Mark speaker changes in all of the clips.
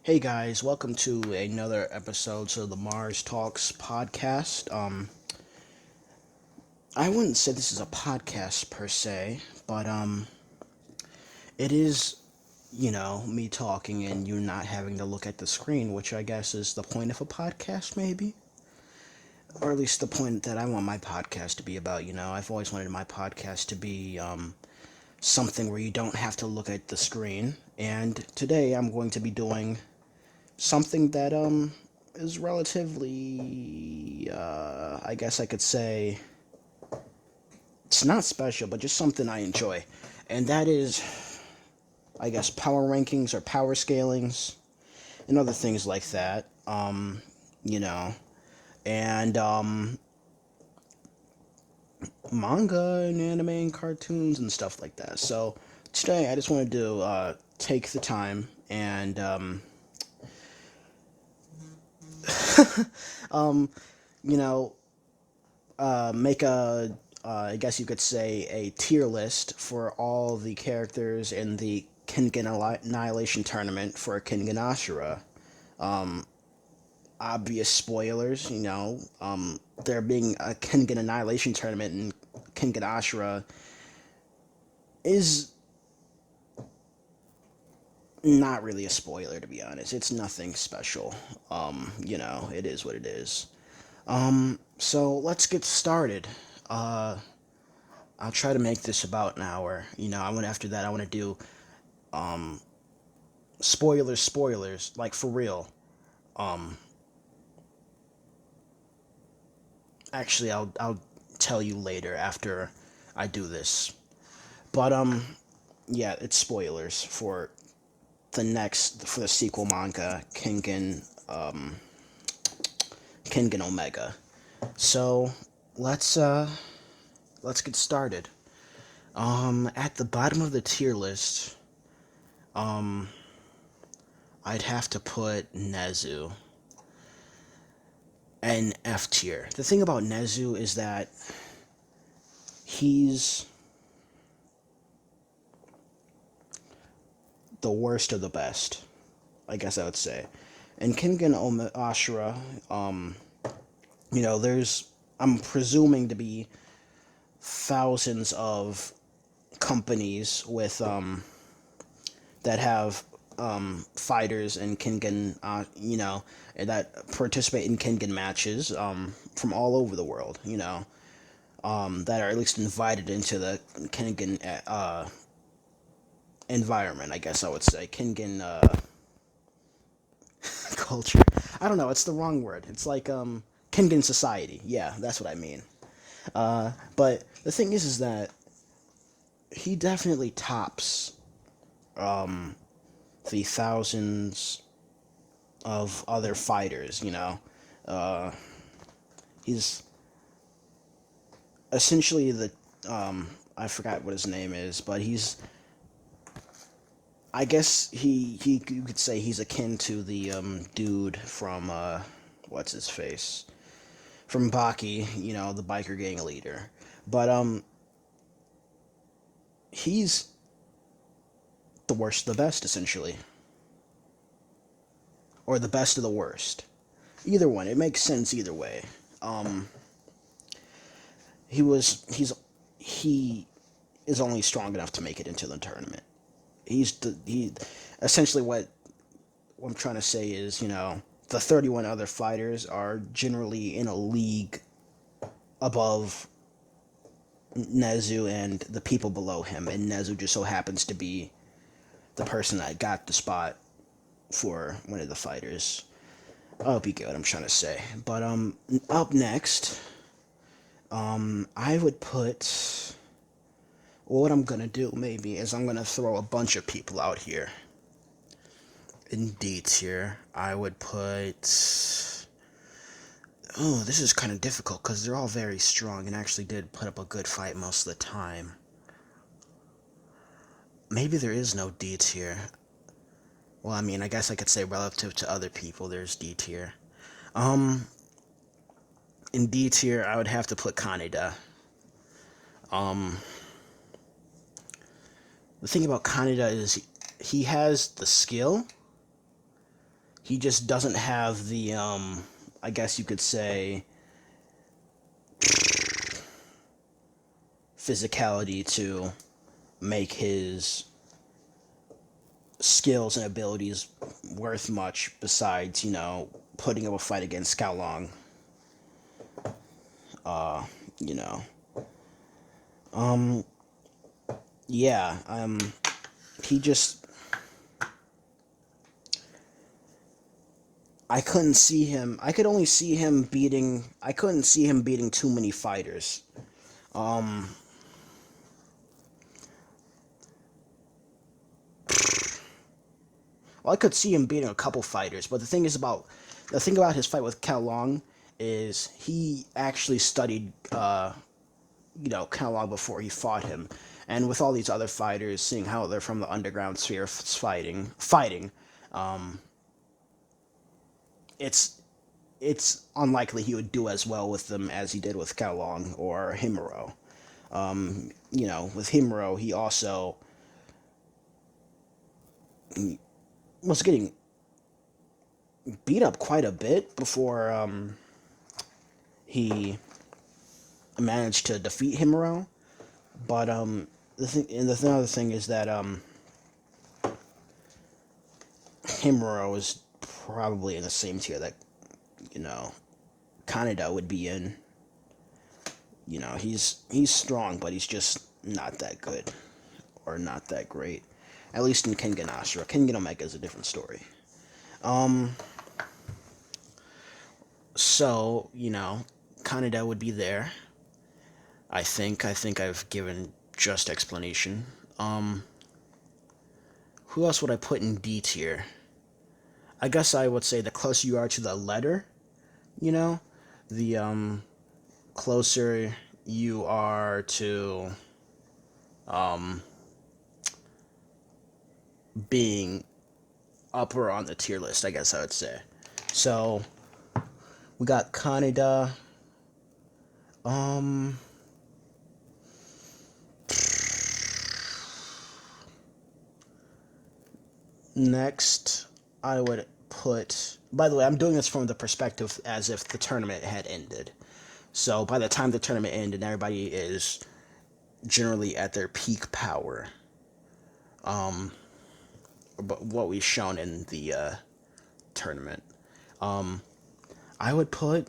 Speaker 1: Hey guys, welcome to another episode of the Marstalks podcast. I wouldn't say this is a podcast per se, but it is, me talking and you not having to look at the screen, which I guess is the point of a podcast, maybe, or at least the point that I want my podcast to be about. I've always wanted my podcast to be something where you don't have to look at the screen, and today I'm going to be doing something that is relatively I guess I could say it's not special, but just something I enjoy. And that is, I guess, power rankings or power scalings and other things like that. You know, and manga and anime and cartoons and stuff like that. So today I just wanted to take the time and um, you know, make I guess you could say, a tier list for all the characters in the Kengan Annihilation Tournament for Kengan Asura. Obvious spoilers, there being a Kengan Annihilation Tournament in Kengan Ashura is not really a spoiler, to be honest. It's nothing special. It is what it is. So let's get started. Uh, I'll try to make this about an hour. After that, I want to do spoilers, like for real. Um, Actually, I'll tell you later after I do this. But yeah, it's spoilers for the sequel manga Kengan Omega. So let's get started. At the bottom of the tier list, um, I'd have to put Nezu and F tier. The thing about Nezu is that he's the worst of the best, I guess I would say. And Ashura, there's, I'm presuming to be thousands of companies with that have fighters in Kengan, that participate in Kengan matches from all over the world, that are at least invited into the Kengan environment, I guess I would say. Kengan culture. I don't know, it's the wrong word. It's like Kengan society. Yeah, that's what I mean. But the thing is that he definitely tops the thousands of other fighters, Uh, he's essentially the I forgot what his name is, but he's, I guess he you could say he's akin to the dude from what's his face? From Baki, the biker gang leader. But he's the worst of the best, essentially, or the best of the worst. Either one, it makes sense either way. Um, he was he is only strong enough to make it into the tournament. He essentially what I'm trying to say is, the 31 other fighters are generally in a league above Nezu and the people below him, and Nezu just so happens to be the person that got the spot for one of the fighters. I hope you get what I'm trying to say. But up next, I would put. Well, what I'm gonna do maybe is I'm gonna throw a bunch of people out here. In D tier, I would put. Oh, this is kind of difficult because they're all very strong and actually did put up a good fight most of the time. Maybe there is no D tier. Well, I mean, I guess I could say relative to other people, there's D tier. Um, in D tier, I would have to put Kaneda. Um, the thing about Kaneda is he has the skill, He just doesn't have the, I guess you could say, physicality to make his skills and abilities worth much besides, putting up a fight against Cao Long. You know. Yeah, he just... I couldn't see him... I could only see him beating... I couldn't see him beating too many fighters. Well, I could see him beating a couple fighters, but the thing about his fight with Cao Long is he actually studied, Cao Long before he fought him, and with all these other fighters, seeing how they're from the underground sphere fighting, it's unlikely he would do as well with them as he did with Cao Long or Himuro. With Himuro, he also was getting beat up quite a bit before he managed to defeat Himuro. But the other thing is that Himuro is probably in the same tier that Kaneda would be in. He's strong, but he's just not that good or not that great. At least in Kengan Asura. Kengan Omega is a different story. So, Kaneda would be there. I think I've given just explanation. Who else would I put in D tier? I guess I would say the closer you are to the letter, the closer you are to being upper on the tier list, I guess I would say. So we got Kaneda. Next, I would put... By the way, I'm doing this from the perspective as if the tournament had ended. So by the time the tournament ended, everybody is generally at their peak power. But what we've shown in the tournament. I would put...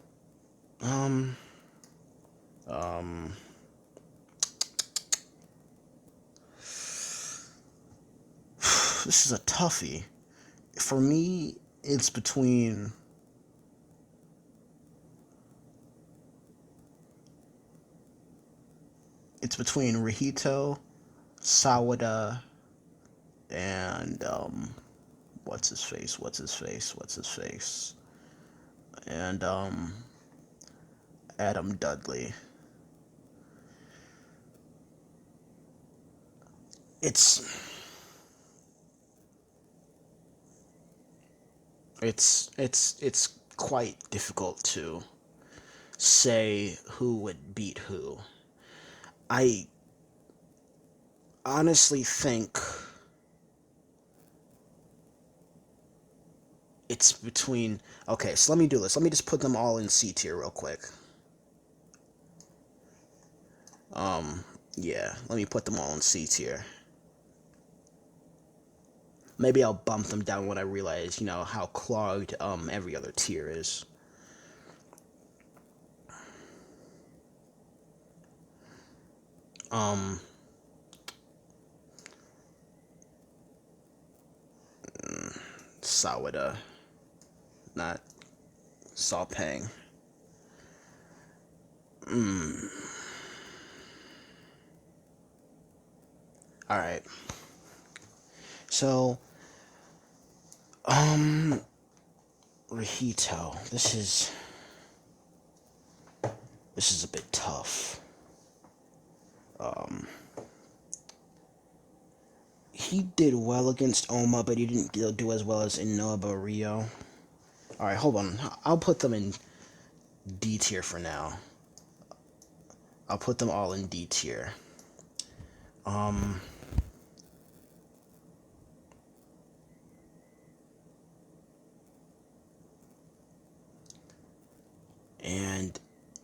Speaker 1: This is a toughie. For me, it's between... Rihito, Sawada, and, what's his face, and, Adam Dudley. It's quite difficult to say who would beat who. I honestly think it's between... Okay, so let me do this. Let me just put them all in C tier real quick. Yeah, let me put them all in C tier. Maybe I'll bump them down when I realize, how clogged, every other tier is. Sawada, not Sawpang. Alright. So, Rihito. This is a bit tough. He did well against Oma, but he didn't do as well as Inoba Rio. Alright, hold on. I'll put them in D tier for now. I'll put them all in D tier.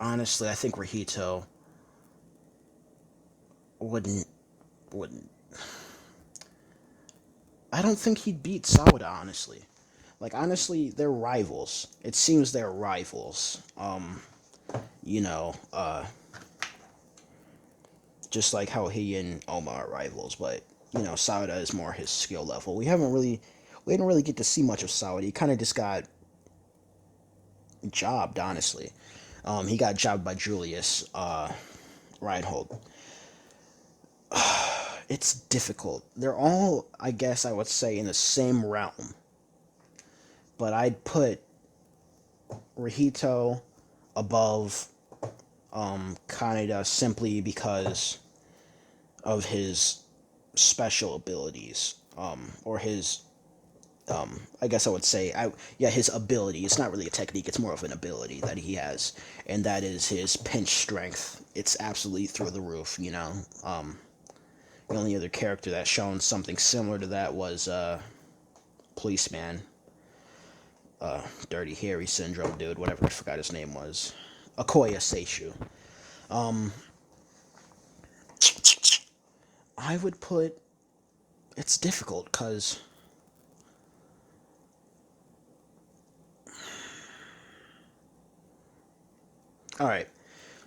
Speaker 1: honestly, I think Rahito wouldn't wouldn't. I don't think he'd beat Sawada, honestly. Like, honestly, they're rivals. It seems they're rivals. You know, just like how he and Oma are rivals, but Sawada is more his skill level. We didn't really get to see much of Sawada. He kind of just got jobbed, honestly. He got jobbed by Julius Reinhold. It's difficult. They're all, I guess, I would say, in the same realm, but I'd put Rahito above Kaneda simply because of his special abilities, or his, I guess I would say, yeah, his ability. It's not really a technique; it's more of an ability that he has, and that is his pinch strength. It's absolutely through the roof. The only other character that's shown something similar to that was Policeman, Dirty Harry Syndrome dude, whatever I forgot his name was, Akoya Seishu. Um, I would put. It's difficult because. All right,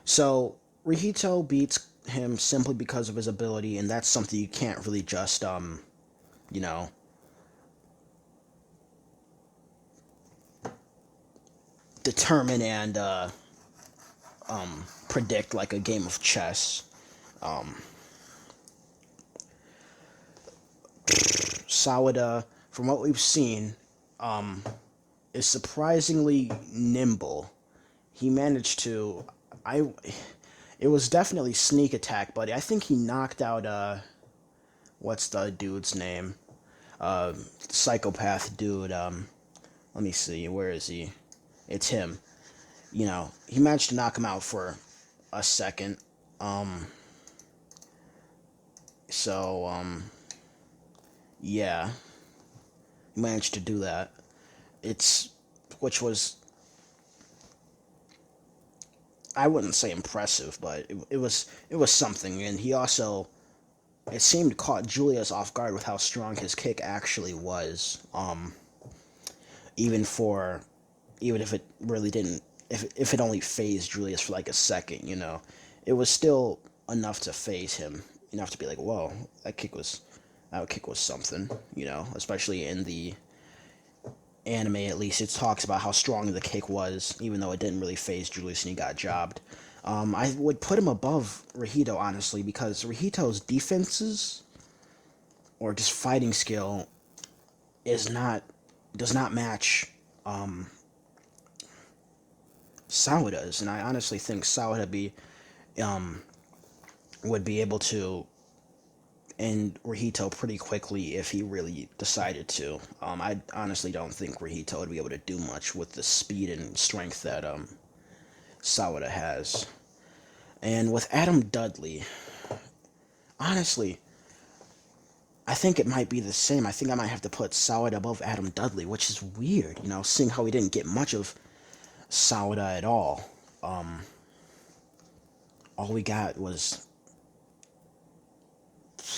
Speaker 1: so Rihito beats him simply because of his ability, and that's something you can't really just you know, determine and predict like a game of chess. Um, Sawada, from what we've seen, um, is surprisingly nimble. He managed to, I, it was definitely sneak attack, but I think he knocked out what's the dude's name? Psychopath dude. Let me see, where is he? It's him. He managed to knock him out for a second. Um, so yeah, he managed to do that. It's which was, I wouldn't say impressive, but it was something. And he also, it seemed, caught Julius off guard with how strong his kick actually was. Even for even if it really didn't, if it only phased Julius for like a second, it was still enough to phase him, enough to be like, whoa, that kick was something, especially in the anime. At least it talks about how strong the kick was, even though it didn't really phase Julius and he got jobbed. I would put him above Rahito, honestly, because Rahito's defenses or just fighting skill is not does not match Sawada's, and I honestly think Sawada um, would be able to end Rahito pretty quickly if he really decided to. I honestly don't think Rahito would be able to do much with the speed and strength that Sawada has. And with Adam Dudley, honestly, I think it might be the same. I think I might have to put Sawada above Adam Dudley, which is weird, seeing how we didn't get much of Sawada at all. All we got was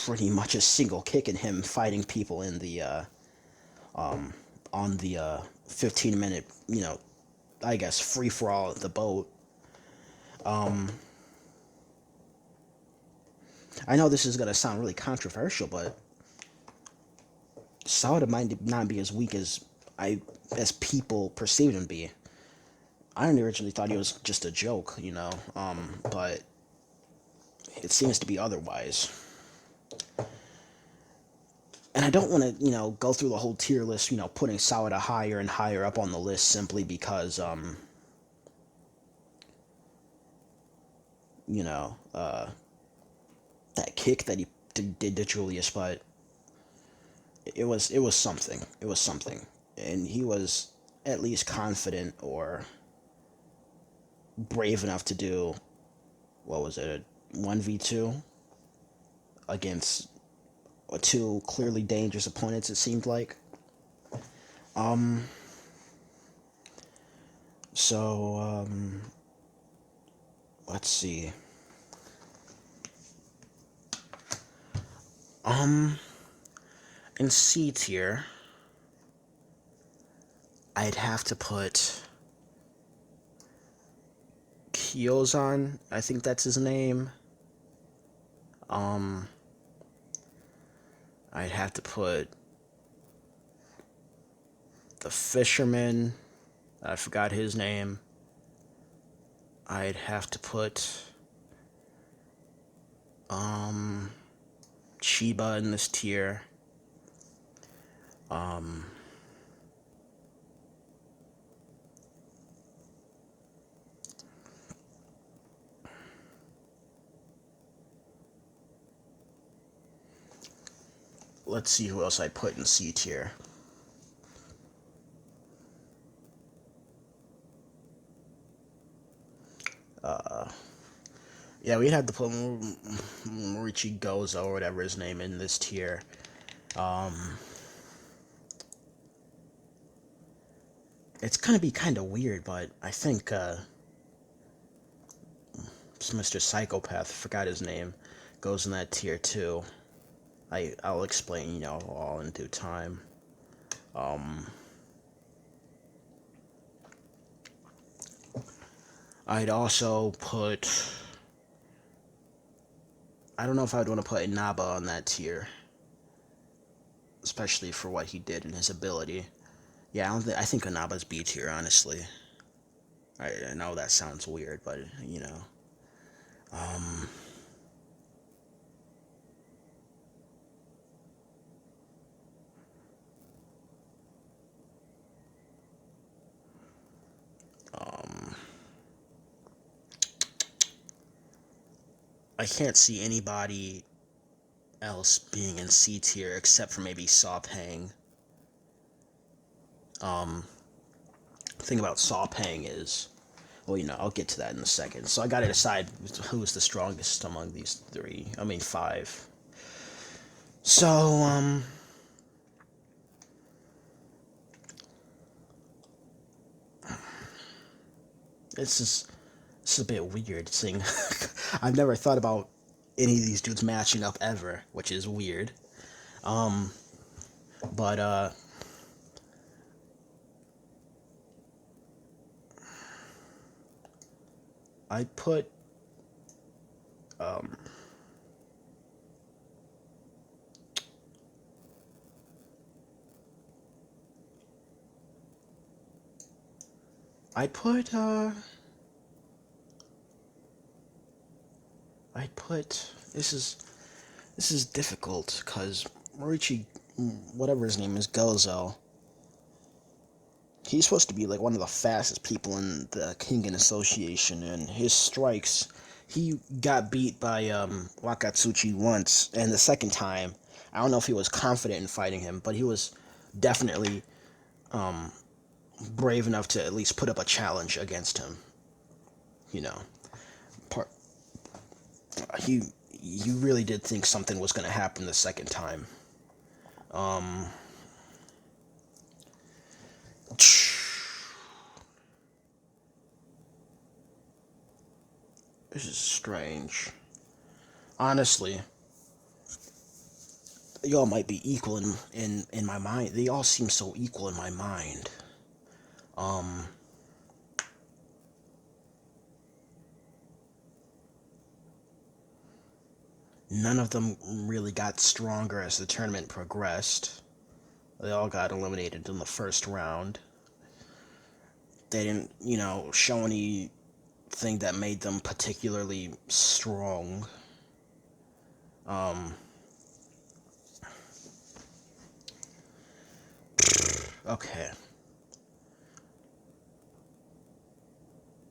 Speaker 1: pretty much a single kick in him fighting people in the on the 15-minute, I guess free for all at the boat. I know this is gonna sound really controversial, but Sawada might not be as weak as people perceived him to be. I originally thought he was just a joke, but it seems to be otherwise. And I don't want to, go through the whole tier list, putting Sawada higher and higher up on the list simply because, that kick that he did to Julius, but it was something. It was something, and he was at least confident or brave enough to do, what was it, a 1v2 against two clearly dangerous opponents. It seemed like. Um. So let's see. In C tier, I'd have to put Kyozan. I think that's his name. I'd have to put the fisherman. I forgot his name. I'd have to put Chiba in this tier. Let's see who else I put in C tier. Yeah, we'd have to put Morichi Gozo or whatever his name in this tier. It's gonna be kind of weird, but I think Mr. Psychopath, forgot his name, goes in that tier too. I'll explain, all in due time. I'd also put, I don't know if I'd want to put Inaba on that tier, especially for what he did and his ability. Yeah, I think Inaba's B tier, honestly. I know that sounds weird, but I can't see anybody else being in C tier except for maybe Saw Pang. The thing about Saw Pang is, well, I'll get to that in a second. So I gotta decide who's the strongest among these three. I mean, five. So, this is a bit weird seeing. I've never thought about any of these dudes matching up ever, which is weird. But I put I put this is difficult because Morichi, whatever his name is, Gozo, he's supposed to be like one of the fastest people in the Kengan Association, and his strikes, he got beat by Wakatsuchi once, and the second time, I don't know if he was confident in fighting him, but he was definitely brave enough to at least put up a challenge against him. Part he really did think something was going to happen the second time. This is strange. Honestly, they all might be equal in my mind. They all seem so equal in my mind. None of them really got stronger as the tournament progressed. They all got eliminated in the first round. They didn't, show anything that made them particularly strong. Okay.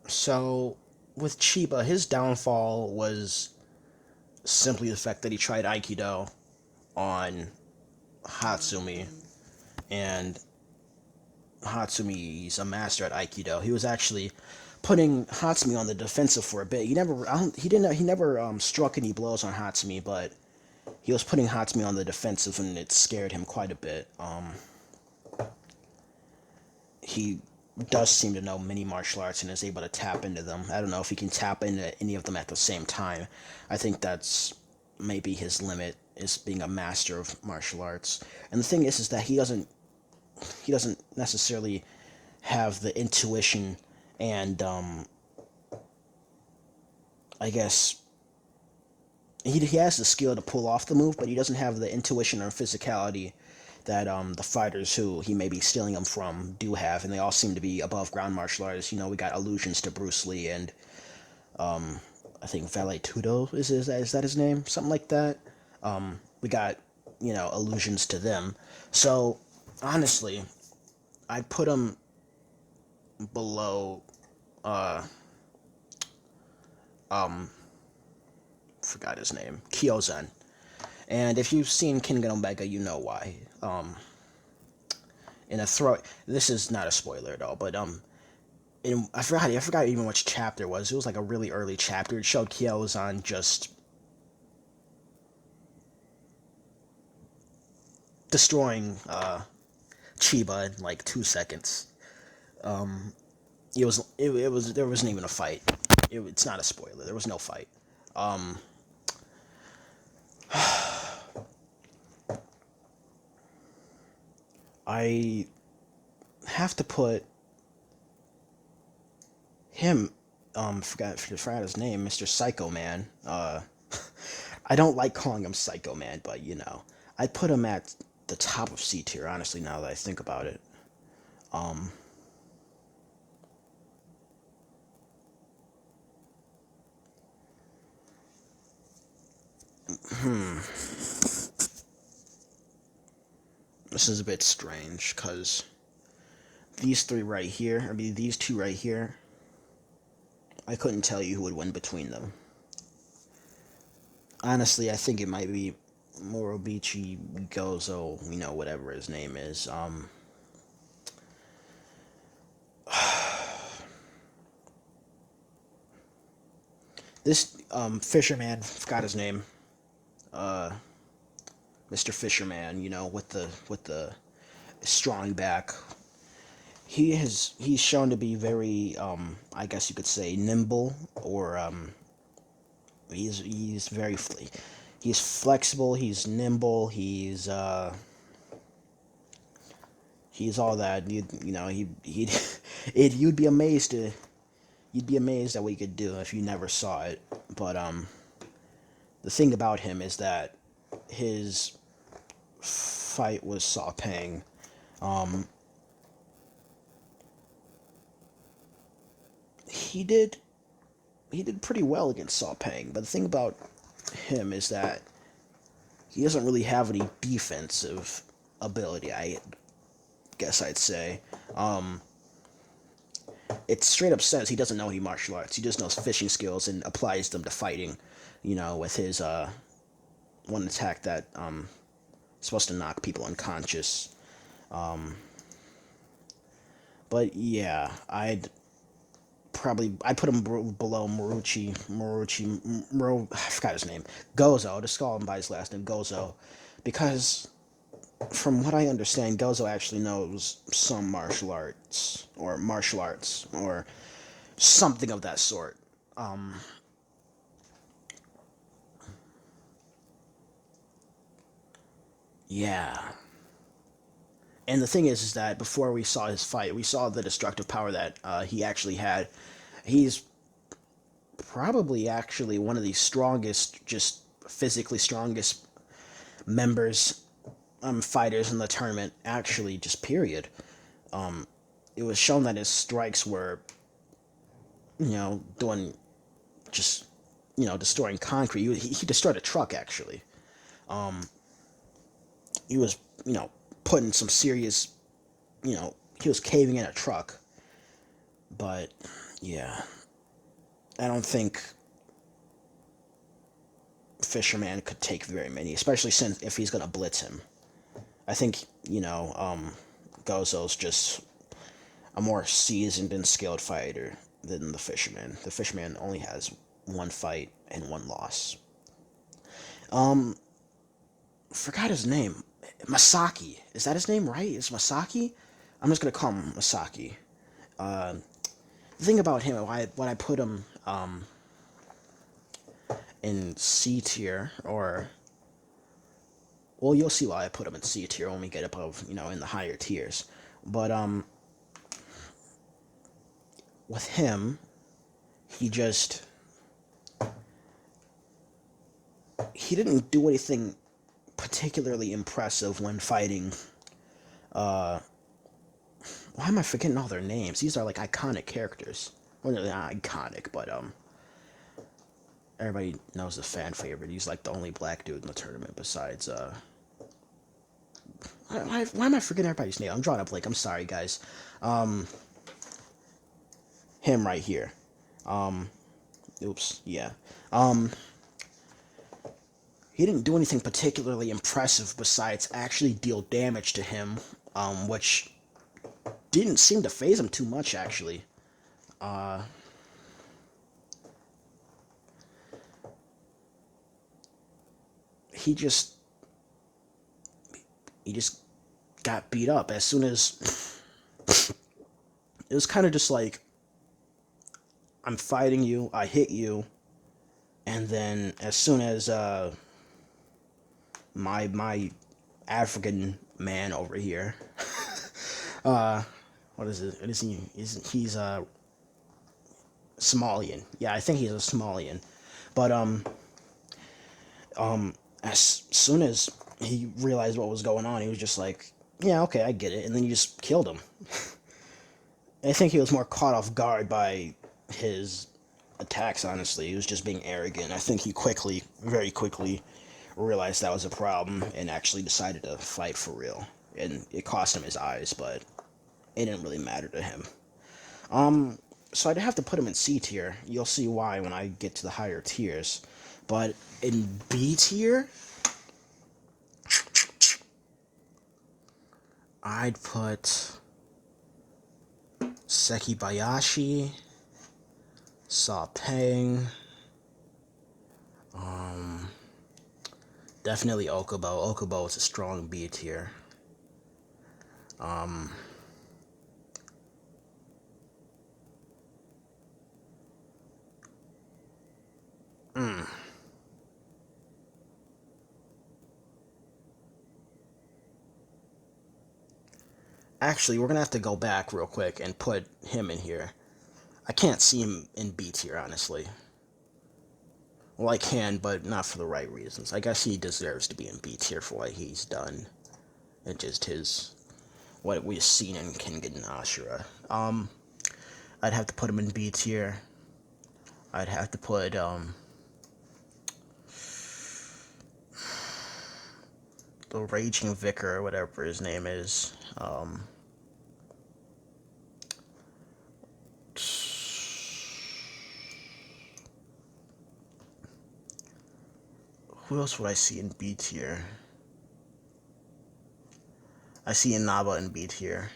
Speaker 1: So, with Chiba, his downfall was simply the fact that he tried Aikido on Hatsumi, and Hatsumi's a master at Aikido. He was actually putting Hatsumi on the defensive for a bit. He never struck any blows on Hatsumi, but he was putting Hatsumi on the defensive, and it scared him quite a bit. He does seem to know many martial arts and is able to tap into them. I don't know if he can tap into any of them at the same time. I think that's maybe his limit, is being a master of martial arts. And the thing is that he doesn't necessarily have the intuition and I guess he has the skill to pull off the move, but he doesn't have the intuition or physicality that the fighters who he may be stealing them from do have, and they all seem to be above ground martial artists. We got allusions to Bruce Lee and I think Valet Tudo is that his name, something like that. We got allusions to them. So honestly, I'd put him below. Forgot his name, Kyozen. And if you've seen Kengan Omega, you know why. In a throw, this is not a spoiler at all, but I forgot even which chapter it was. It was like a really early chapter. It showed Kyozen just destroying Chiba in like 2 seconds. There wasn't even a fight. It's not a spoiler. There was no fight. I have to put him. Forgot his name, Mr. Psycho Man. I don't like calling him Psycho Man, but I put him at the top of C tier. Honestly, now that I think about it. This is a bit strange because these two right here, I couldn't tell you who would win between them. Honestly, I think it might be Morobichi Gozo, whatever his name is. This fisherman, forgot his name. Mr. Fisherman, with the strong back. He's shown to be very, I guess you could say, nimble, or he's very he's flexible, he's nimble, he's all that. You'd be amazed at what he could do if you never saw it. But the thing about him is that his fight with Saw Pang, he did pretty well against Saw Pang. But the thing about him is that he doesn't really have any defensive ability, I guess I'd say. It straight up says he doesn't know any martial arts. He just knows fishing skills and applies them to fighting, with his one attack that supposed to knock people unconscious. But yeah, I'd put him below I forgot his name, Gozo. Just call him by his last name, Gozo, because from what I understand, Gozo actually knows some martial arts or something of that sort. Yeah. And the thing is that before we saw his fight, we saw the destructive power that he actually had. He's probably actually one of the strongest, just physically strongest members, fighters in the tournament. Actually, just period. It was shown that his strikes were, doing just, destroying concrete. He destroyed a truck actually. He was, putting some serious, he was caving in a truck. But yeah, I don't think Fisherman could take very many, especially since if he's gonna blitz him. I think Gozo's just a more seasoned and skilled fighter than the Fisherman. The Fisherman only has one fight and one loss. Forgot his name. Masaki. Is that his name, right? Is Masaki? I'm just gonna call him Masaki. The thing about him, why I put him in C tier, or well, you'll see why I put him in C tier when we get above, in the higher tiers. But with him, he just he didn't do anything particularly impressive when fighting. Why am I forgetting all their names? These are like iconic characters. Well, they're not iconic, but everybody knows the fan favorite. He's like the only black dude in the tournament besides why am I forgetting everybody's name? I'm drawing a blank. I'm sorry, guys. Him right here. Oops. Yeah. He didn't do anything particularly impressive besides actually deal damage to him, which didn't seem to phase him too much, actually. He just got beat up as soon as it was kind of just like, I'm fighting you, I hit you, and then as soon as my African man over here, what is it? What is he? He's Somalian. Yeah, I think he's a Somalian. But as soon as he realized what was going on, he was just like, yeah, okay, I get it, and then you just killed him. I think he was more caught off guard by his attacks, honestly. He was just being arrogant. I think he very quickly, realized that was a problem and actually decided to fight for real. And it cost him his eyes, but it didn't really matter to him. So I'd have to put him in C tier. You'll see why when I get to the higher tiers. But in B tier, I'd put Sekibayashi, Sa Peng, definitely Okubo. Okubo is a strong B tier. Actually, we're gonna have to go back real quick and put him in here. I can't see him in B tier, honestly. Well, I can, but not for the right reasons. I guess he deserves to be in B tier for what he's done. And just what we've seen in Kengan Asura. I'd have to put him in B tier. I'd have to put, the Raging Vicar, or whatever his name is. Who else would I see in B tier? I see Inaba in B tier.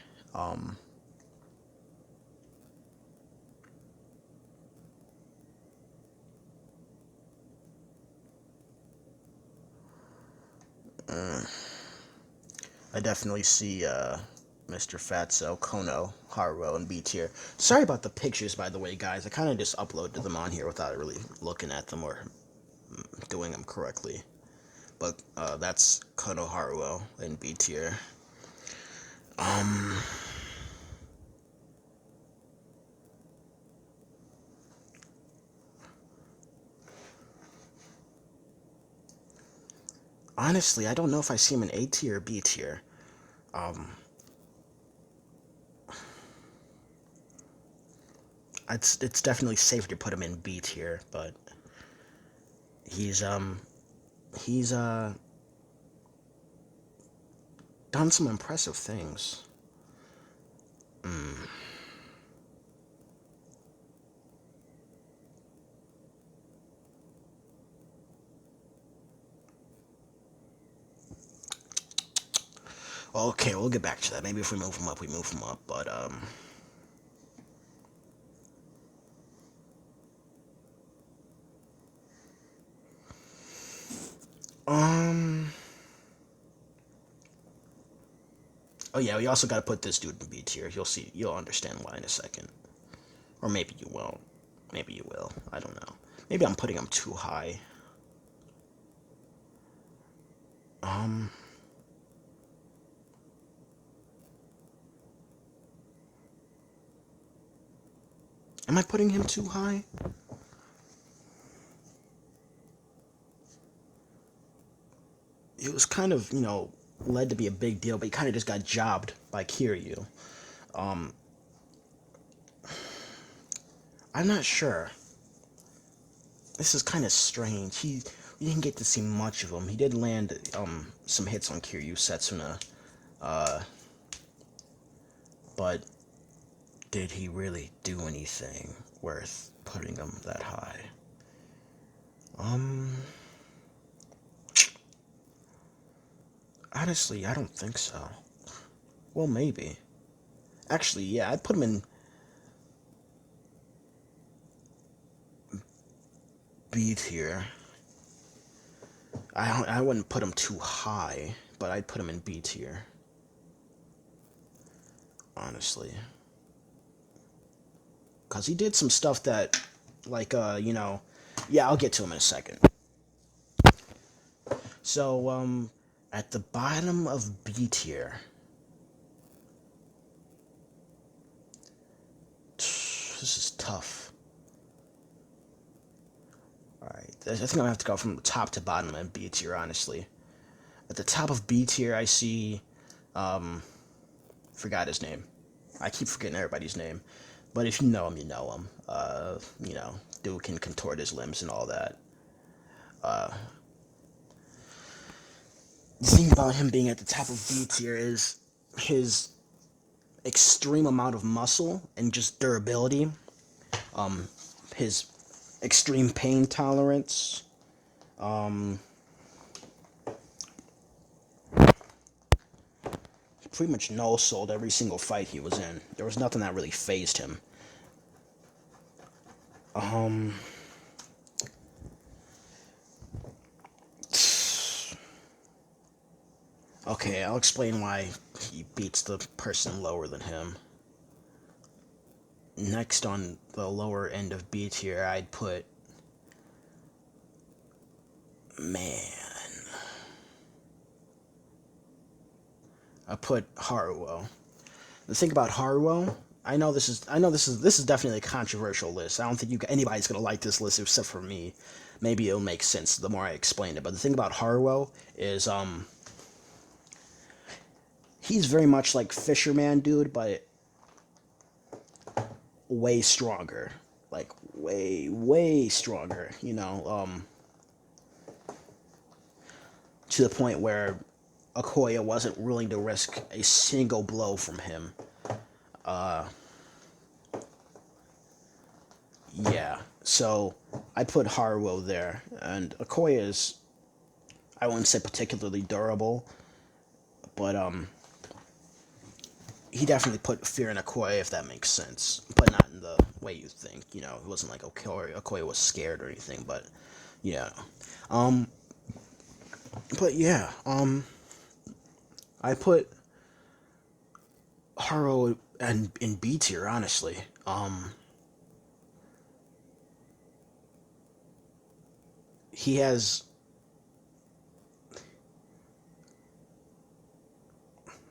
Speaker 1: I definitely see Mr. Fatso, Kono, Haruo, and B tier. Sorry about the pictures, by the way, guys. I kind of just uploaded them on here without really looking at them or doing them correctly. But that's Kono, Haruo, and B tier. Honestly, I don't know if I see him in A tier or B tier. It's definitely safe to put him in B tier, but he's done some impressive things. Okay, we'll get back to that. Maybe if we move him up, we move him up, but Oh yeah, we also got to put this dude in B tier. You'll see. You'll understand why in a second. Or maybe you won't. Maybe you will. I don't know. Maybe I'm putting him too high. Am I putting him too high? It was kind of, led to be a big deal, but he kind of just got jobbed by Kiryu. I'm not sure. This is kind of strange. We didn't get to see much of him. He did land some hits on Kiryu Setsuna, but did he really do anything worth putting him that high? Honestly, I don't think so. Well, maybe. Actually, yeah, I'd put him in B tier. I wouldn't put him too high, but I'd put him in B tier. Honestly. Because he did some stuff that, like, yeah, I'll get to him in a second. So, at the bottom of B tier, this is tough. Alright, I think I'm gonna have to go from top to bottom in B tier, honestly. At the top of B tier, I see, forgot his name. I keep forgetting everybody's name. But if you know him, you know him. Dude can contort his limbs and all that. The thing about him being at the top of B tier is his extreme amount of muscle and just durability. His extreme pain tolerance. He pretty much no-sold every single fight he was in. There was nothing that really phased him. Okay, I'll explain why he beats the person lower than him. Next on the lower end of B tier, I'd put... I put Haruo. The thing about Haruo, I know this is definitely a controversial list. I don't think anybody's gonna like this list except for me. Maybe it'll make sense the more I explain it. But the thing about Haruo is, he's very much like Fisherman Dude, but way stronger. Like, way stronger, to the point where Okoye wasn't willing to risk a single blow from him. Yeah, so I put Haruo there, and Okoye is, I wouldn't say particularly durable, but he definitely put fear in Okoye, if that makes sense, but not in the way you think. It wasn't like Okoye was scared or anything, but yeah. But yeah, I put Haruo in B tier, honestly. He has...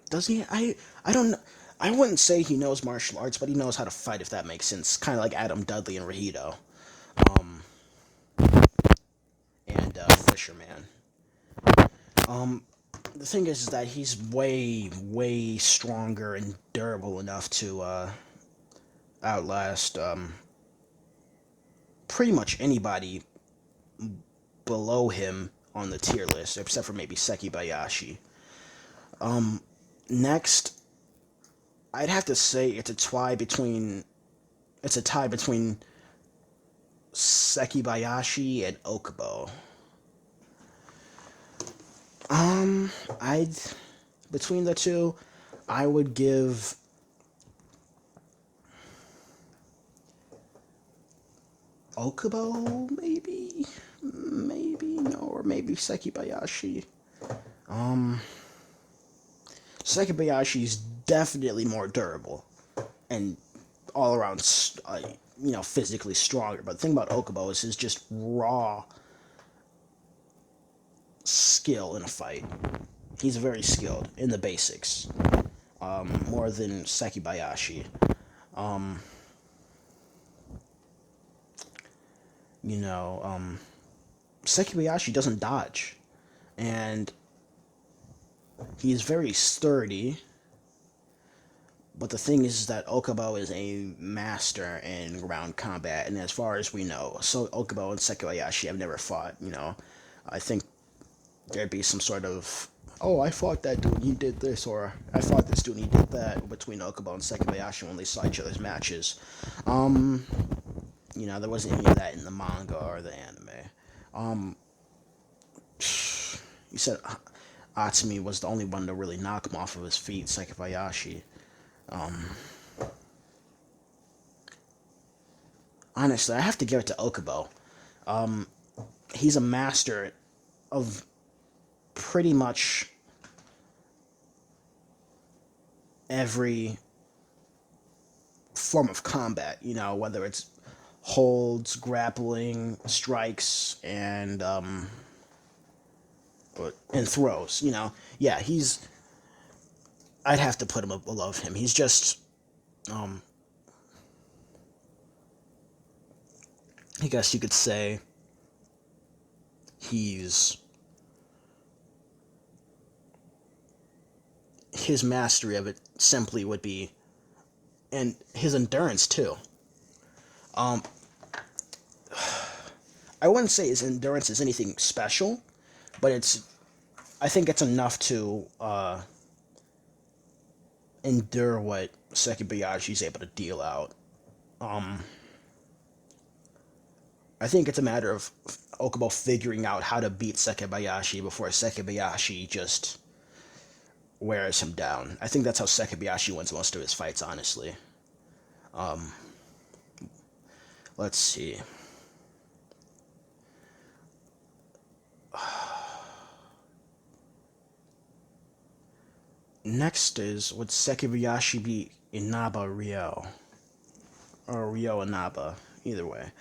Speaker 1: Does he? I don't know. I wouldn't say he knows martial arts, but he knows how to fight, if that makes sense. Kind of like Adam Dudley and Rahito. And Fisherman. The thing is that he's way stronger and durable enough to outlast pretty much anybody below him on the tier list, except for maybe Sekibayashi. Next, I'd have to say it's a tie between Sekibayashi and Okubo. I'd between the two, I would give Okubo maybe no, or maybe Sekibayashi. Sekibayashi's definitely more durable and all around, physically stronger. But the thing about Okubo is his just raw skill in a fight. He's very skilled in the basics, more than Sekibayashi. Um, you know, Sekibayashi doesn't dodge, and he's very sturdy. But the thing is that Okubo is a master in ground combat, and as far as we know, so Okubo and Sekibayashi have never fought. I think there'd be some sort of, oh, I fought that dude and he did this, or I fought this dude and he did that between Okubo and Sekibayashi when they saw each other's matches. There wasn't any of that in the manga or the anime. You said Atsumi was the only one to really knock him off of his feet, Sekibayashi. Honestly, I have to give it to Okubo. He's a master of pretty much every form of combat, whether it's holds, grappling, strikes, and throws. Yeah, I'd have to put him above him. He's just, I guess you could say, his mastery of it simply would be, and his endurance too. I wouldn't say his endurance is anything special, but I think it's enough to endure what Sekibayashi's able to deal out. I think it's a matter of Okubo figuring out how to beat Sekibayashi before Sekibayashi just wears him down. I think that's how Sekibayashi wins most of his fights, honestly. Let's see. Next is, would Sekibayashi be Inaba Ryo? Or Ryo Inaba? Either way.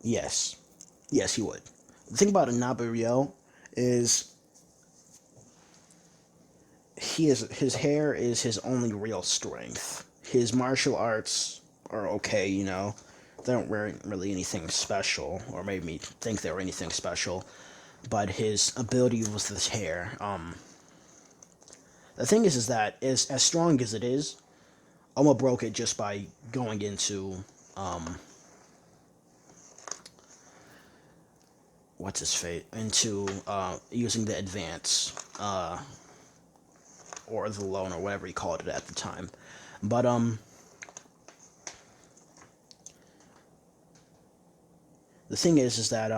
Speaker 1: Yes. Yes, he would. The thing about Inaba Ryo is his hair is his only real strength. His martial arts are okay, They don't wear really anything special, or made me think they were anything special. But his ability with his hair, the thing is that as strong as it is, Oma broke it just by going into, what's his fate? Into, using the advance, or the loan, or whatever he called it at the time. But, the thing is that,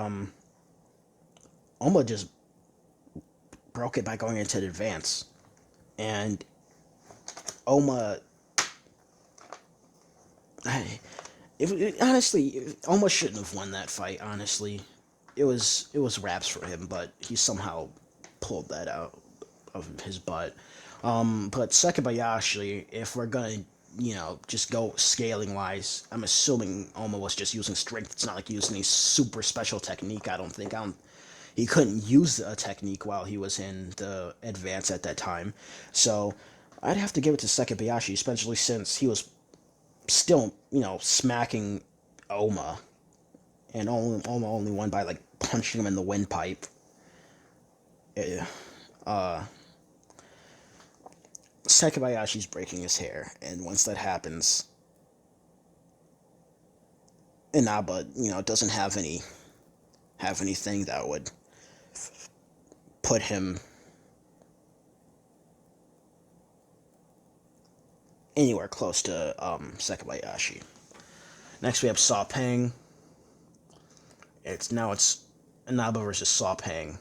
Speaker 1: Oma just broke it by going into the advance. And Oma, honestly, Oma shouldn't have won that fight, honestly. It was raps for him, but he somehow pulled that out of his butt. But Sekibayashi, if we're gonna, just go scaling wise, I'm assuming Oma was just using strength. It's not like using any super special technique, I don't think. He couldn't use a technique while he was in the advance at that time. So I'd have to give it to Sekibayashi, especially since he was still, smacking Oma. And Oma only won by, punching him in the windpipe. Sekibayashi's breaking his hair, and once that happens, Inaba, doesn't have anything that would put him anywhere close to Sekibayashi. Next we have Saw Pang. It's Inaba versus Saw Pang.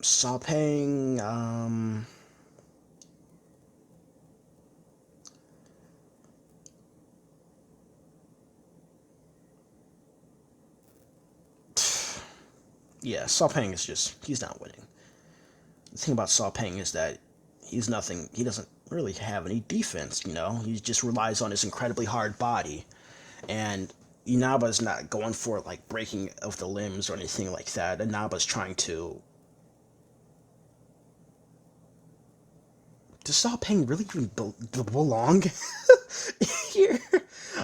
Speaker 1: Saw Pang, Yeah, Saw Pang is just, he's not winning. The thing about Saw Pang is that he's nothing, he doesn't really have any defense, you know? He just relies on his incredibly hard body. And Inaba's not going for, like, breaking of the limbs or anything like that. Inaba's trying to... Does Saw Pang really even belong here?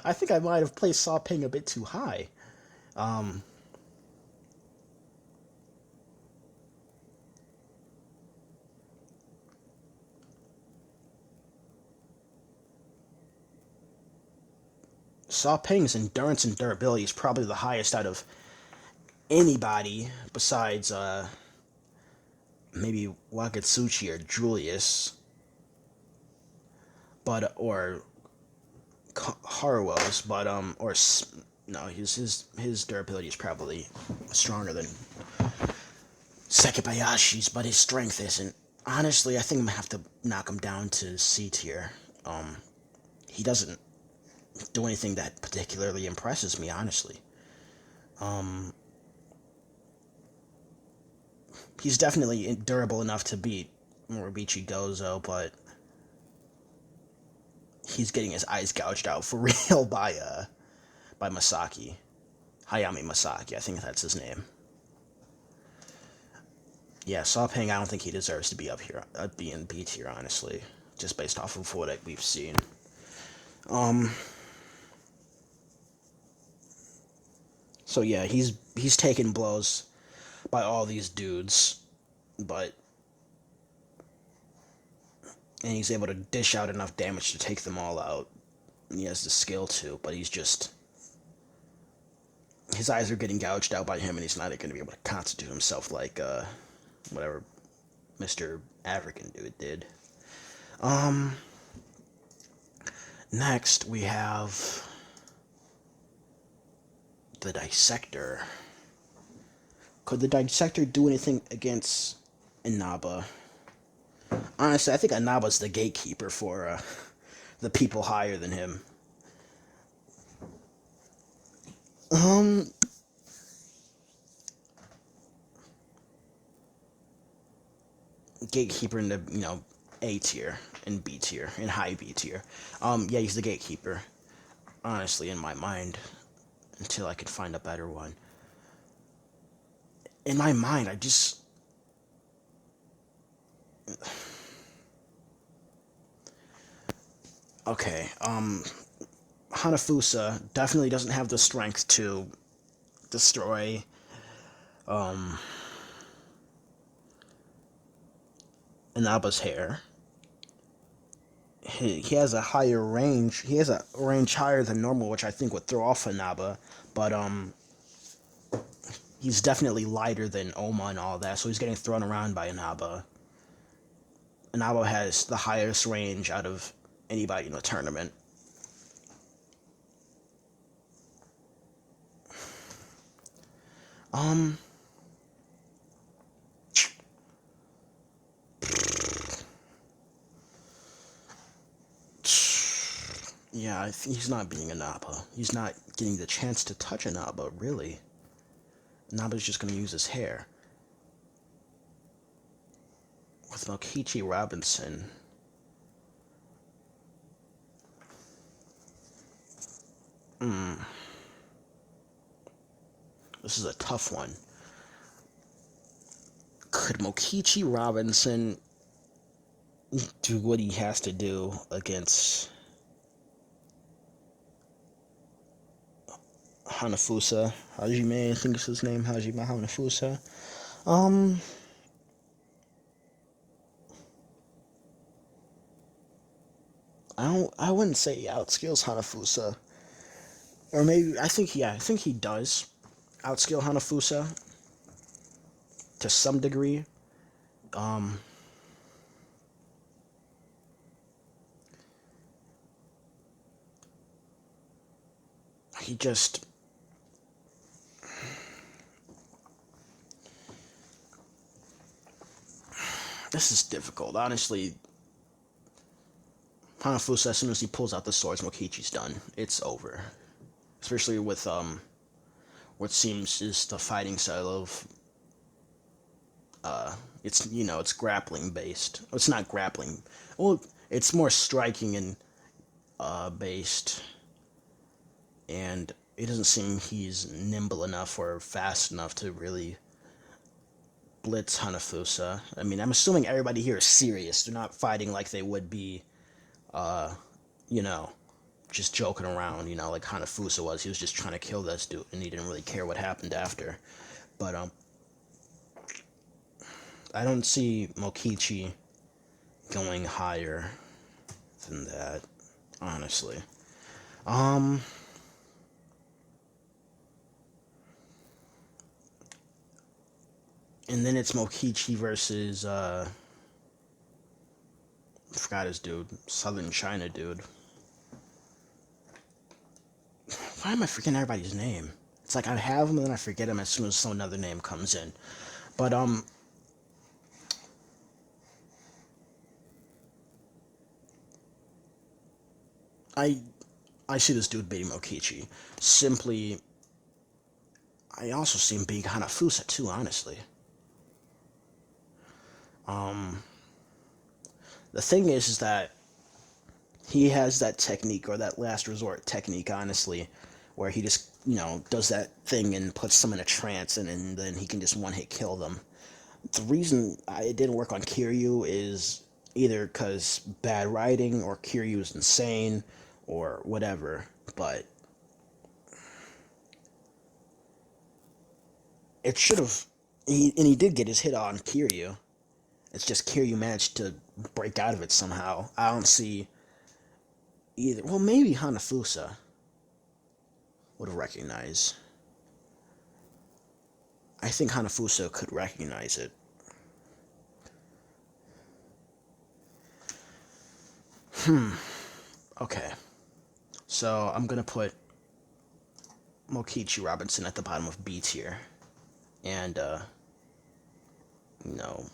Speaker 1: I think I might have placed Saw Pang a bit too high. Saw Pang's endurance and durability is probably the highest out of anybody besides, maybe Wakatsuchi or Julius, but, or Haruo's, but, or, no, his durability is probably stronger than Sekibayashi's, but his strength isn't. Honestly, I think I'm gonna have to knock him down to C tier. He doesn't do anything that particularly impresses me, honestly. He's definitely durable enough to beat Moribichi Gozo, but he's getting his eyes gouged out for real by Masaki. Hayami Masaki, I think that's his name. Yeah, Saw Pang, I don't think he deserves to be up here, be in B tier, honestly, just based off of what we've seen. So yeah, he's taking blows by all these dudes, but and he's able to dish out enough damage to take them all out. And he has the skill to, but he's just, his eyes are getting gouged out by him, and he's not going to be able to constitute himself like whatever Mr. African dude did. Next we have the Dissector. Could the Dissector do anything against Inaba? Honestly, I think Inaba's the gatekeeper for the people higher than him. Gatekeeper in the, you know, A tier and B tier and high B tier. Yeah, he's the gatekeeper. Honestly, in my mind, until I can find a better one. In my mind, I just... Okay, Hanafusa definitely doesn't have the strength to destroy, Inaba's hair. He has a higher range. He has a range higher than normal, which I think would throw off Inaba, but, he's definitely lighter than Oma and all that, so he's getting thrown around by Inaba. Inaba has the highest range out of anybody in the tournament. Yeah, he's not beating Inaba. He's not getting the chance to touch Inaba, really. Inaba's just going to use his hair. With Mokichi Robinson... This is a tough one. Could Mokichi Robinson do what he has to do against Hanafusa? Hajime, I think is his name, Hajime Hanafusa. I wouldn't say he outskills Hanafusa. Or maybe, I think he does outskill Hanafusa to some degree. He just... This is difficult. Honestly, Hanafusa, as soon as he pulls out the swords, Mokichi's done. It's over. Especially with, what seems is the fighting style of It's, it's grappling based. It's not grappling. Well, it's more striking and based, and it doesn't seem he's nimble enough or fast enough to really blitz Hanafusa. I mean, I'm assuming everybody here is serious. They're not fighting like they would be, you know, just joking around, like Hanafusa was. He was just trying to kill this dude, and he didn't really care what happened after. But, I don't see Mokichi going higher than that, honestly. Um, and then it's Mokichi versus, I forgot his dude, Southern China dude. Why am I forgetting everybody's name? It's like I have them and then I forget them as soon as some another name comes in. But, I I see this dude beating Mokichi. Simply, I also see him beating Hanafusa too, honestly. The thing is that he has that technique, or that last resort technique, honestly, where he just, does that thing and puts them in a trance, and then he can just one-hit kill them. The reason it didn't work on Kiryu is either because bad writing, or Kiryu is insane, or whatever, but it should have. He did get his hit on Kiryu. It's just Kiryu managed to break out of it somehow. I don't see either. Well, maybe Hanafusa would recognize. I think Hanafusa could recognize it. Okay. So I'm gonna put Mokichi Robinson at the bottom of B tier. And, you know,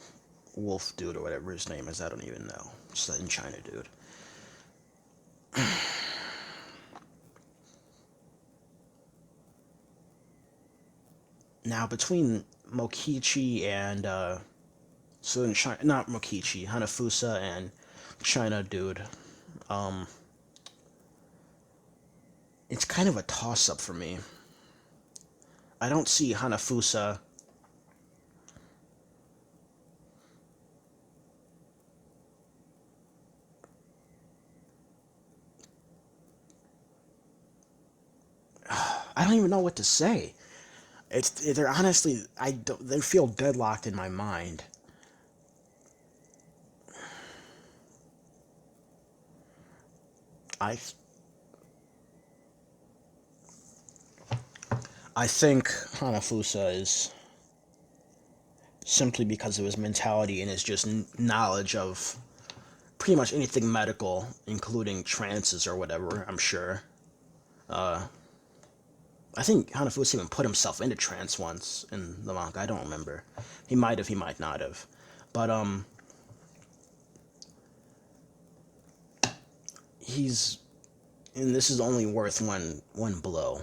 Speaker 1: Wolf dude or whatever his name is, I don't even know. Just that in China dude. Now, between Mokichi and, so in China, not Mokichi, Hanafusa and China dude, it's kind of a toss-up for me. I don't see Hanafusa. I don't even know what to say. They're honestly, they feel deadlocked in my mind. I I think Hanafusa is simply because of his mentality and his just knowledge of pretty much anything medical, including trances or whatever, I'm sure. I think Hanafusa even put himself into trance once in the manga. I don't remember. He might have, he might not have. But, he's, and this is only worth one blow.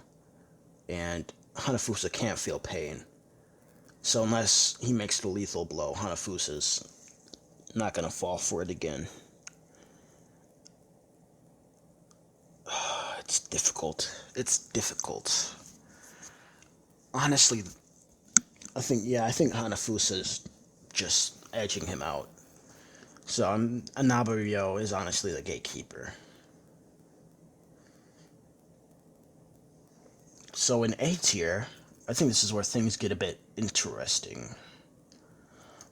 Speaker 1: And Hanafusa can't feel pain. So unless he makes the lethal blow, Hanafusa's not gonna fall for it again. It's difficult. It's difficult. Honestly, I think Hanafusa's just edging him out. So Anabaryo is honestly the gatekeeper. So in A tier, I think this is where things get a bit interesting.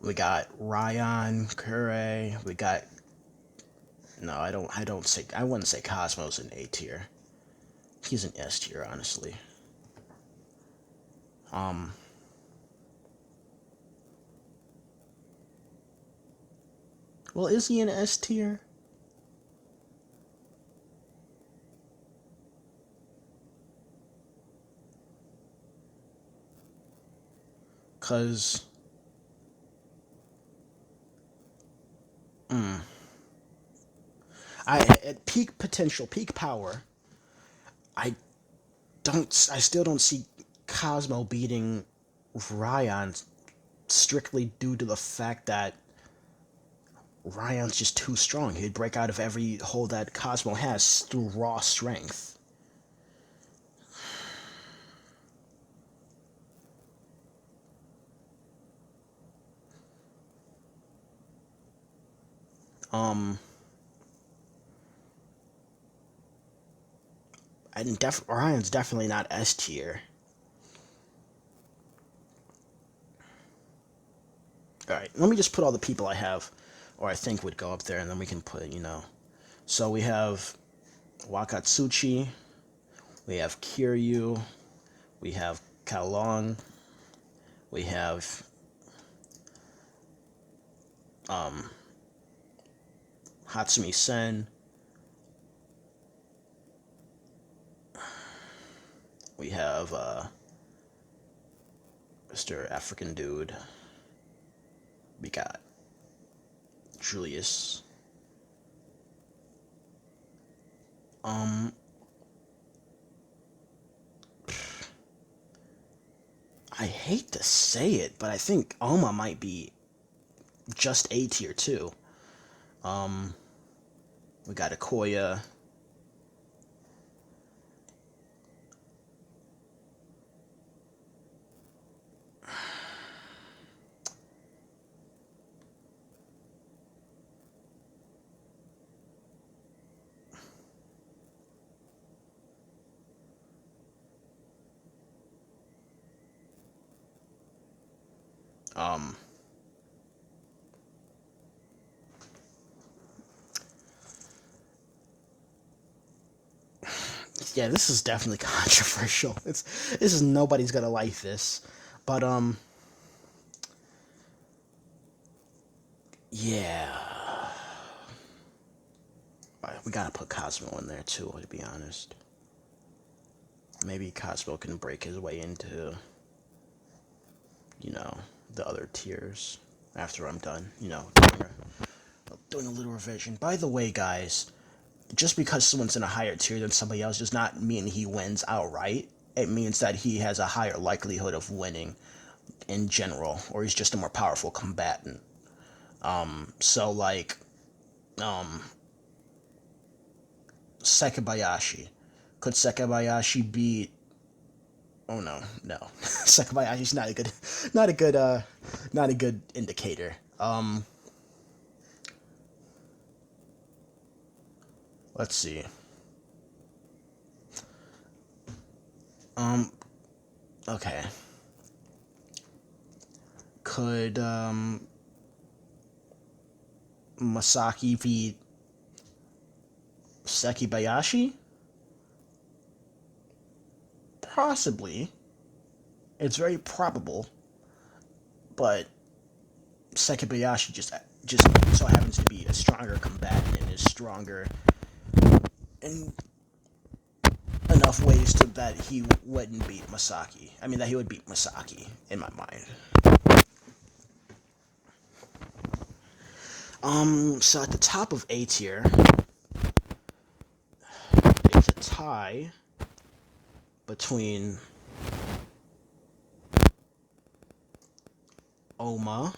Speaker 1: We got Ryan, Kure, we got, no, I wouldn't say Cosmo's in A tier. He's in S tier, honestly. Well, is he in S tier? Cause, at peak potential, peak power, I I still don't see Cosmo beating Ryan strictly due to the fact that Ryan's just too strong. He'd break out of every hole that Cosmo has through raw strength. Orion's definitely not S tier. Alright, let me just put all the people I have, or I think would go up there, and then we can put, you know. So we have Wakatsuchi, we have Kiryu, we have Kalong, we have Hatsumi Sen, we have Mr. African Dude, we got Julius, I hate to say it, but I think Oma might be just A tier too. We got Akoya. Yeah, this is definitely controversial. This is nobody's gonna like this, but yeah, we gotta put Cosmo in there too. To be honest, maybe Cosmo can break his way into, you know, the other tiers after I'm done. You know, doing a little revision. By the way, guys, just because someone's in a higher tier than somebody else does not mean he wins outright. It means that he has a higher likelihood of winning in general, or he's just a more powerful combatant. So like, Sekibayashi. Could Sekibayashi beat? Oh no, no. Sekibayashi's not a good indicator. Let's see. Okay. Could Masaki beat Sekibayashi? Possibly. It's very probable, but Sekibayashi just so happens to be a stronger combatant and is stronger in enough ways to that he wouldn't beat Masaki. I mean, that he would beat Masaki in my mind. So at the top of A tier, it's a tie between Oma.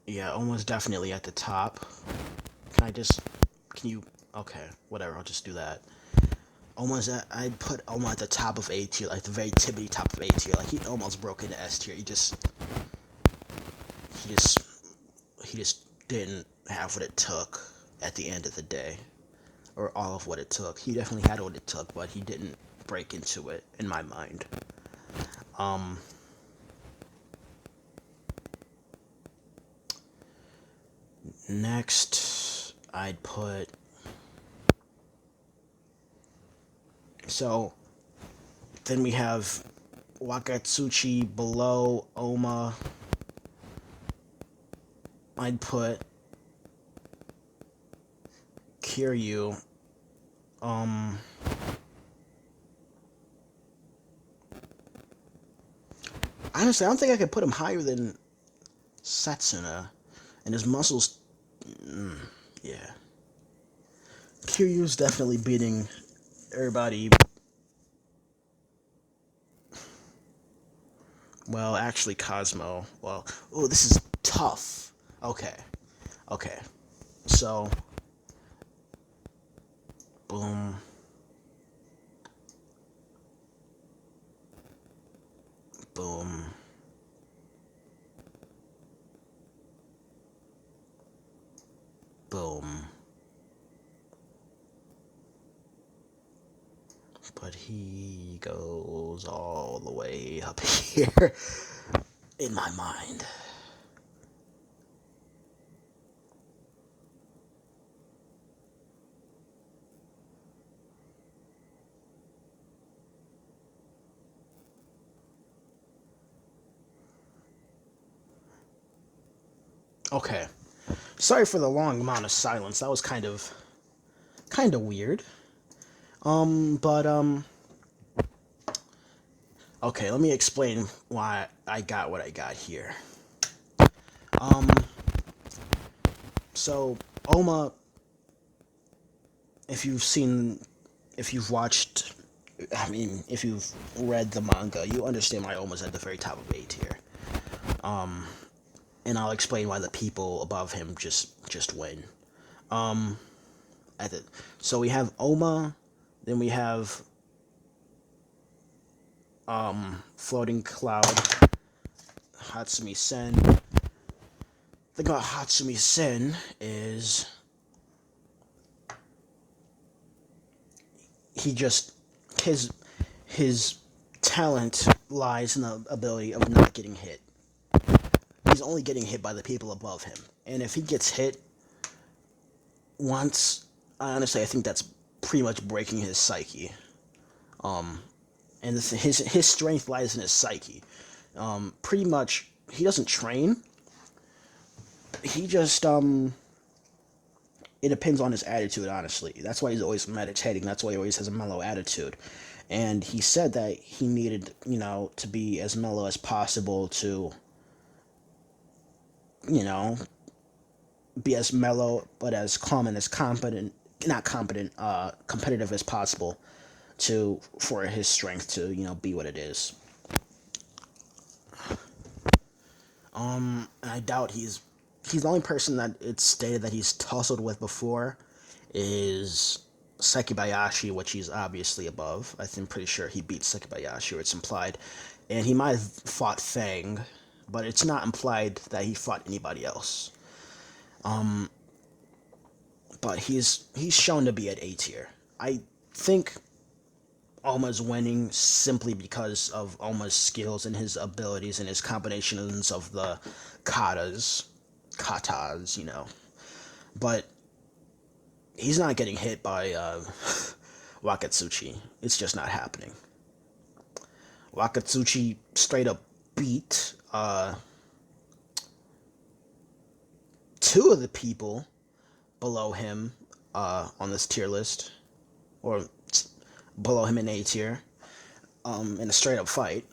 Speaker 1: Yeah, Oma's definitely at the top. Can you, okay, whatever, I'll just do that. I'd put Oma at the top of A tier, like the very tippity top of A tier. Like, he almost broke into S tier. He just didn't have what it took at the end of the day. Or all of what it took. He definitely had what it took, but he didn't break into it, in my mind. Next, I'd put... So, then we have Wakatsuchi below Oma. I'd put Kiryu. Honestly, I don't think I could put him higher than Setsuna. And his muscles... yeah. Kiryu's definitely beating everybody Well, actually, Cosmo. Well, oh, this is tough. Okay. Okay. So, boom. Boom. Boom. But he goes all the way up here in my mind. Okay. Sorry for the long amount of silence. That was kind of weird. But okay, let me explain why I got what I got here. Um so Oma, if you've seen if you've watched I mean, if you've read the manga, you understand why Oma's at the very top of A tier. And I'll explain why the people above him just win. Um at the, so we have Oma, then we have Floating Cloud, Hatsumi Sen. The thing about Hatsumi Sen is he just his his talent lies in the ability of not getting hit. He's only getting hit by the people above him, and if he gets hit once, honestly, I think that's pretty much breaking his psyche. And his strength lies in his psyche. Pretty much, he doesn't train. He just it depends on his attitude, honestly. That's why he's always meditating. That's why he always has a mellow attitude. And he said that he needed, to be as mellow as possible to, you know, be as mellow but as calm and as competent, not competent, competitive as possible to for his strength to, be what it is. I doubt he's the only person that it's stated that he's tussled with before is Sekibayashi, which he's obviously above. I'm pretty sure he beat Sekibayashi, or it's implied. And he might have fought Fang, but it's not implied that he fought anybody else. But he's shown to be at A tier. I think Oma's winning simply because of Oma's skills and his abilities and his combinations of the katas. But he's not getting hit by Wakatsuchi. It's just not happening. Wakatsuchi straight up beat two of the people below him on this tier list, or below him in A tier, in a straight up fight.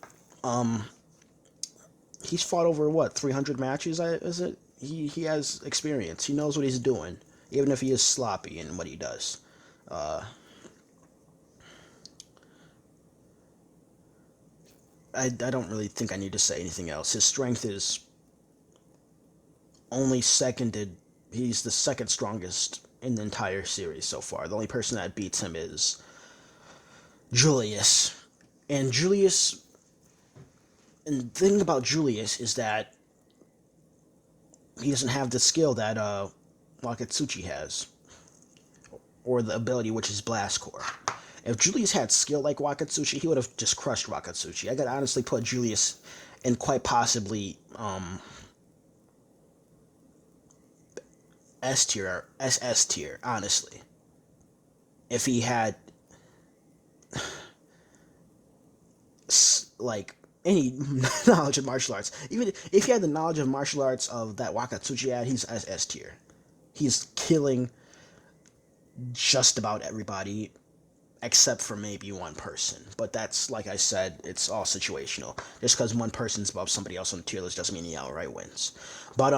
Speaker 1: He's fought over what, 300 matches? Is it? He has experience. He knows what he's doing, even if he is sloppy in what he does. I don't really think I need to say anything else. His strength is only seconded. He's the second strongest in the entire series so far. The only person that beats him is Julius. And Julius. And the thing about Julius is that he doesn't have the skill that Wakatsuchi has, or the ability, which is Blast Core. If Julius had skill like Wakatsuchi, he would have just crushed Wakatsuchi. I could honestly put Julius in quite possibly S tier or SS tier, honestly. If he had like any knowledge of martial arts, even if he had the knowledge of martial arts of that Wakatsuchi had, he's SS tier. He's killing just about everybody except for maybe one person. But that's, like I said, it's all situational. Just because one person's above somebody else on the tier list doesn't mean he outright wins. But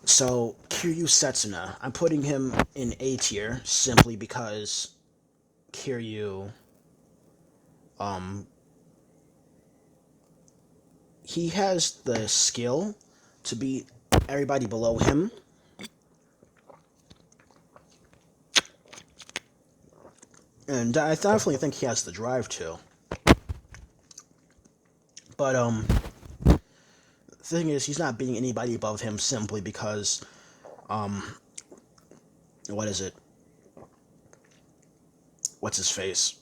Speaker 1: so Kiryu Setsuna, I'm putting him in A tier simply because Kiryu He has the skill to beat everybody below him. And I definitely think he has the drive to. But, the thing is, he's not beating anybody above him simply because, what is it? What's his face?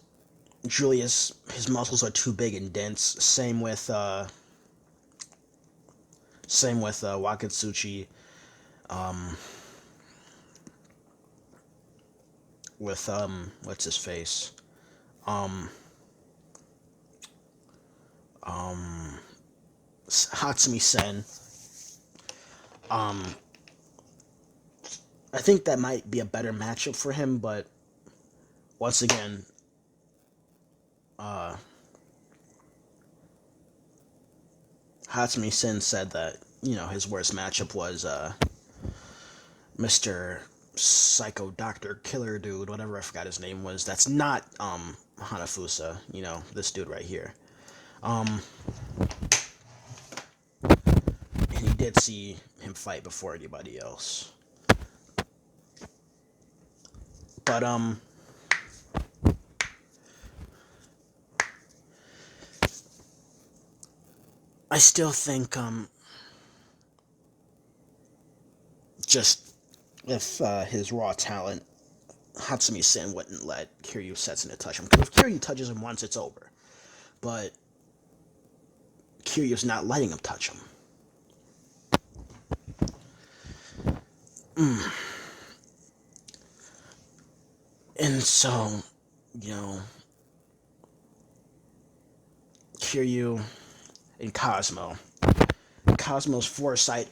Speaker 1: Julius, his muscles are too big and dense. Same with Wakatsuchi. With what's his face? Hatsumi Sen. I think that might be a better matchup for him, but once again, Hatsumi Sen said that, his worst matchup was Mr. Psycho Doctor Killer Dude, whatever I forgot his name was. That's not Hanafusa, this dude right here. And he did see him fight before anybody else. But I still think just if his raw talent, Hatsumi Sen wouldn't let Kiryu Setsuna touch him. Because if Kiryu touches him once, it's over. But Kiryu's not letting him touch him. And so, Kiryu and Cosmo. Cosmo's foresight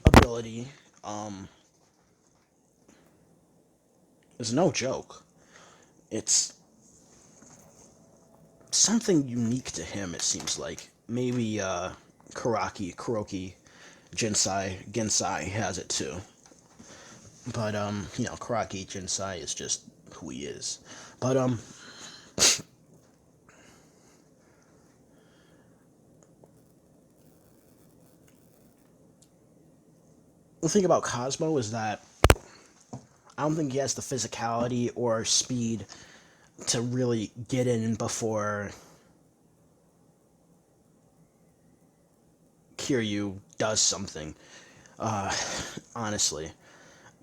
Speaker 1: ability is no joke. It's something unique to him, it seems like. Maybe Kuroki Gensai has it too. But Kuroki Gensai is just who he is. But the thing about Cosmo is that I don't think he has the physicality or speed to really get in before Kiryu does something. Honestly,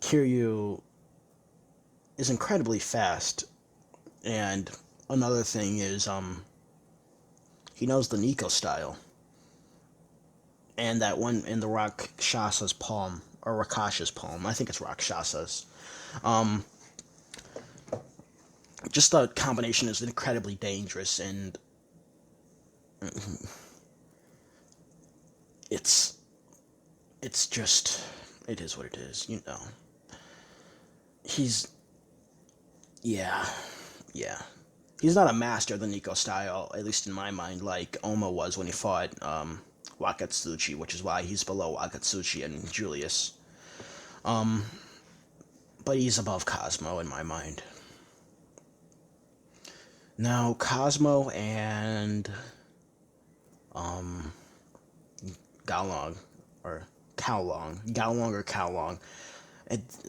Speaker 1: Kiryu is incredibly fast, and another thing is he knows the Nico style, and that one in the Rakshasa's palm, or Rakasha's palm. I think it's Rakshasa's. Just the combination is incredibly dangerous, and it's just, it is what it is, He's, yeah. He's not a master of the Nico style, at least in my mind, like Oma was when he fought Wakatsuchi, which is why he's below Wakatsuchi and Julius. But he's above Cosmo in my mind. Now, Cosmo and Gaolong or Kowlong.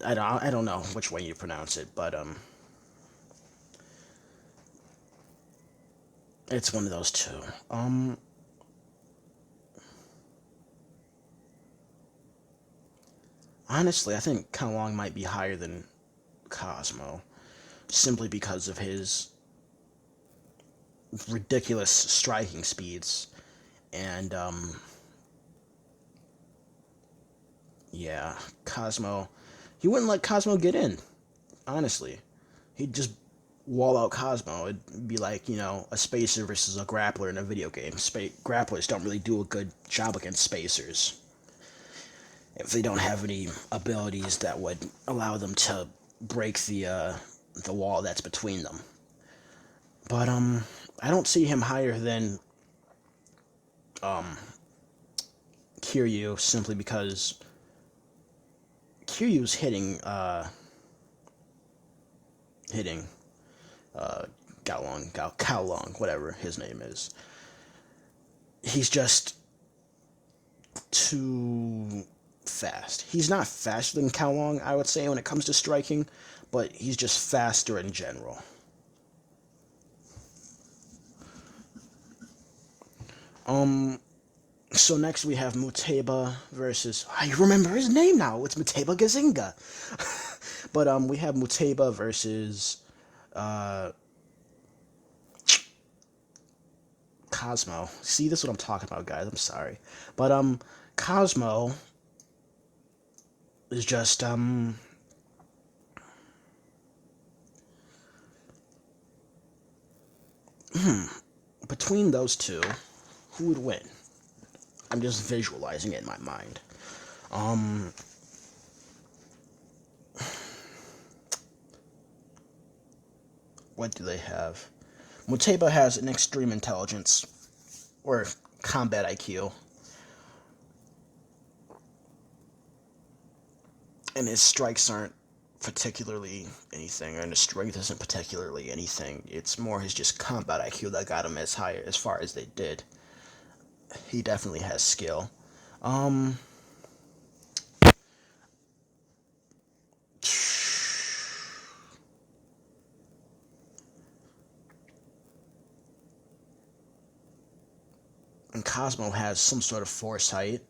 Speaker 1: I don't know which way you pronounce it, but it's one of those two. Honestly, I think Kowlong might be higher than Cosmo, simply because of his ridiculous striking speeds, and yeah, Cosmo. He wouldn't let Cosmo get in. Honestly, he'd just wall out Cosmo. It'd be like, a spacer versus a grappler in a video game. Grapplers don't really do a good job against spacers if they don't have any abilities that would allow them to break the wall that's between them. But I don't see him higher than Kiryu, simply because Kiryu's hitting Kowloon, whatever his name is. He's just too fast. He's not faster than Kowloon, I would say, when it comes to striking, but he's just faster in general. So next we have Muteba versus... I remember his name now. It's Muteba Gazinga. But we have Muteba versus Cosmo. See, this is what I'm talking about, guys. I'm sorry. But Cosmo is just between those two, who would win? I'm just visualizing it in my mind. What do they have? Muteba has an extreme intelligence, or combat IQ, and his strikes aren't particularly anything, and his strength isn't particularly anything. It's more his just combat IQ that got him as far as they did. He definitely has skill. And Cosmo has some sort of foresight.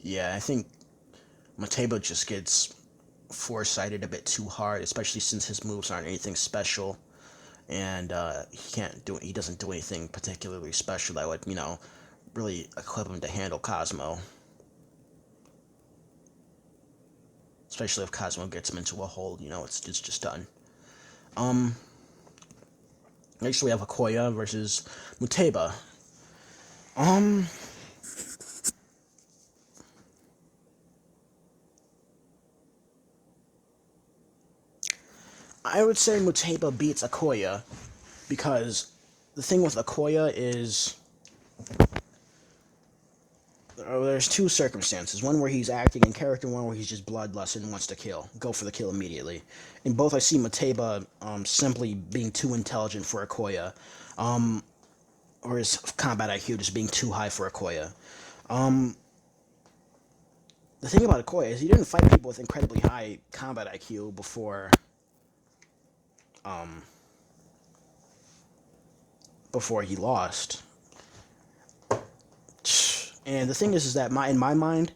Speaker 1: Yeah, I think Muteba just gets foresighted a bit too hard, especially since his moves aren't anything special, and he doesn't do anything particularly special that would, really equip him to handle Cosmo. Especially if Cosmo gets him into a hold, it's just done. Next we have Okoye versus Muteba. I would say Muteba beats Okoye because the thing with Okoye is there's two circumstances. One where he's acting in character, one where he's just bloodlust and wants to go for the kill immediately. In both, I see Muteba simply being too intelligent for Okoye, or his combat IQ just being too high for Okoye. The thing about Okoye is he didn't fight people with incredibly high combat IQ before he lost. And the thing is that in my mind,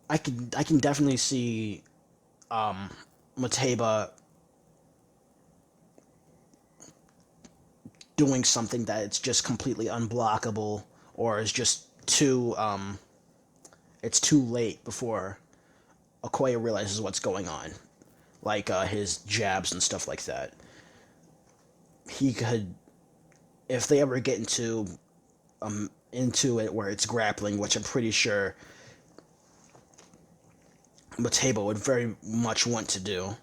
Speaker 1: I can definitely see Muteba doing something that it's just completely unblockable, or is just it's too late before Okoye realizes what's going on, like his jabs and stuff like that. He could, if they ever get into it where it's grappling, which I'm pretty sure Muteba would very much want to do.